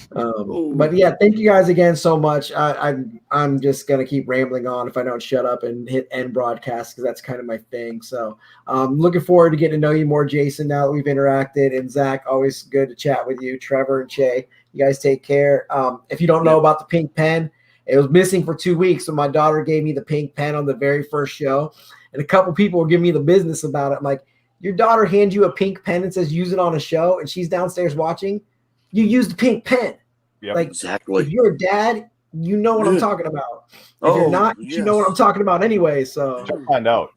But yeah, thank you guys again so much. I'm just gonna keep rambling on if I don't shut up and hit end broadcast because that's kind of my thing. So looking forward to getting to know you more, Jason. Now that we've interacted, and Zach, always good to chat with you. Trevor and Che, you guys take care. If you don't know about the pink pen, it was missing for 2 weeks, so my daughter gave me the pink pen on the very first show, and a couple people were giving me the business about it. I'm like, your daughter hands you a pink pen and says use it on a show, and she's downstairs watching. You use the pink pen. Yep. Like Exactly. if you're a dad, you know what I'm talking about. If you're not, you know what I'm talking about anyway. So Find out.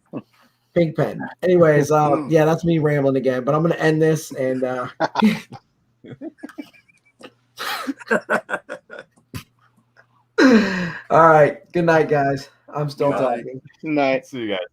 pink pen. Anyways, yeah, that's me rambling again. But I'm gonna end this and all right. Good night, guys. I'm still Good night. talking. Night. See you guys.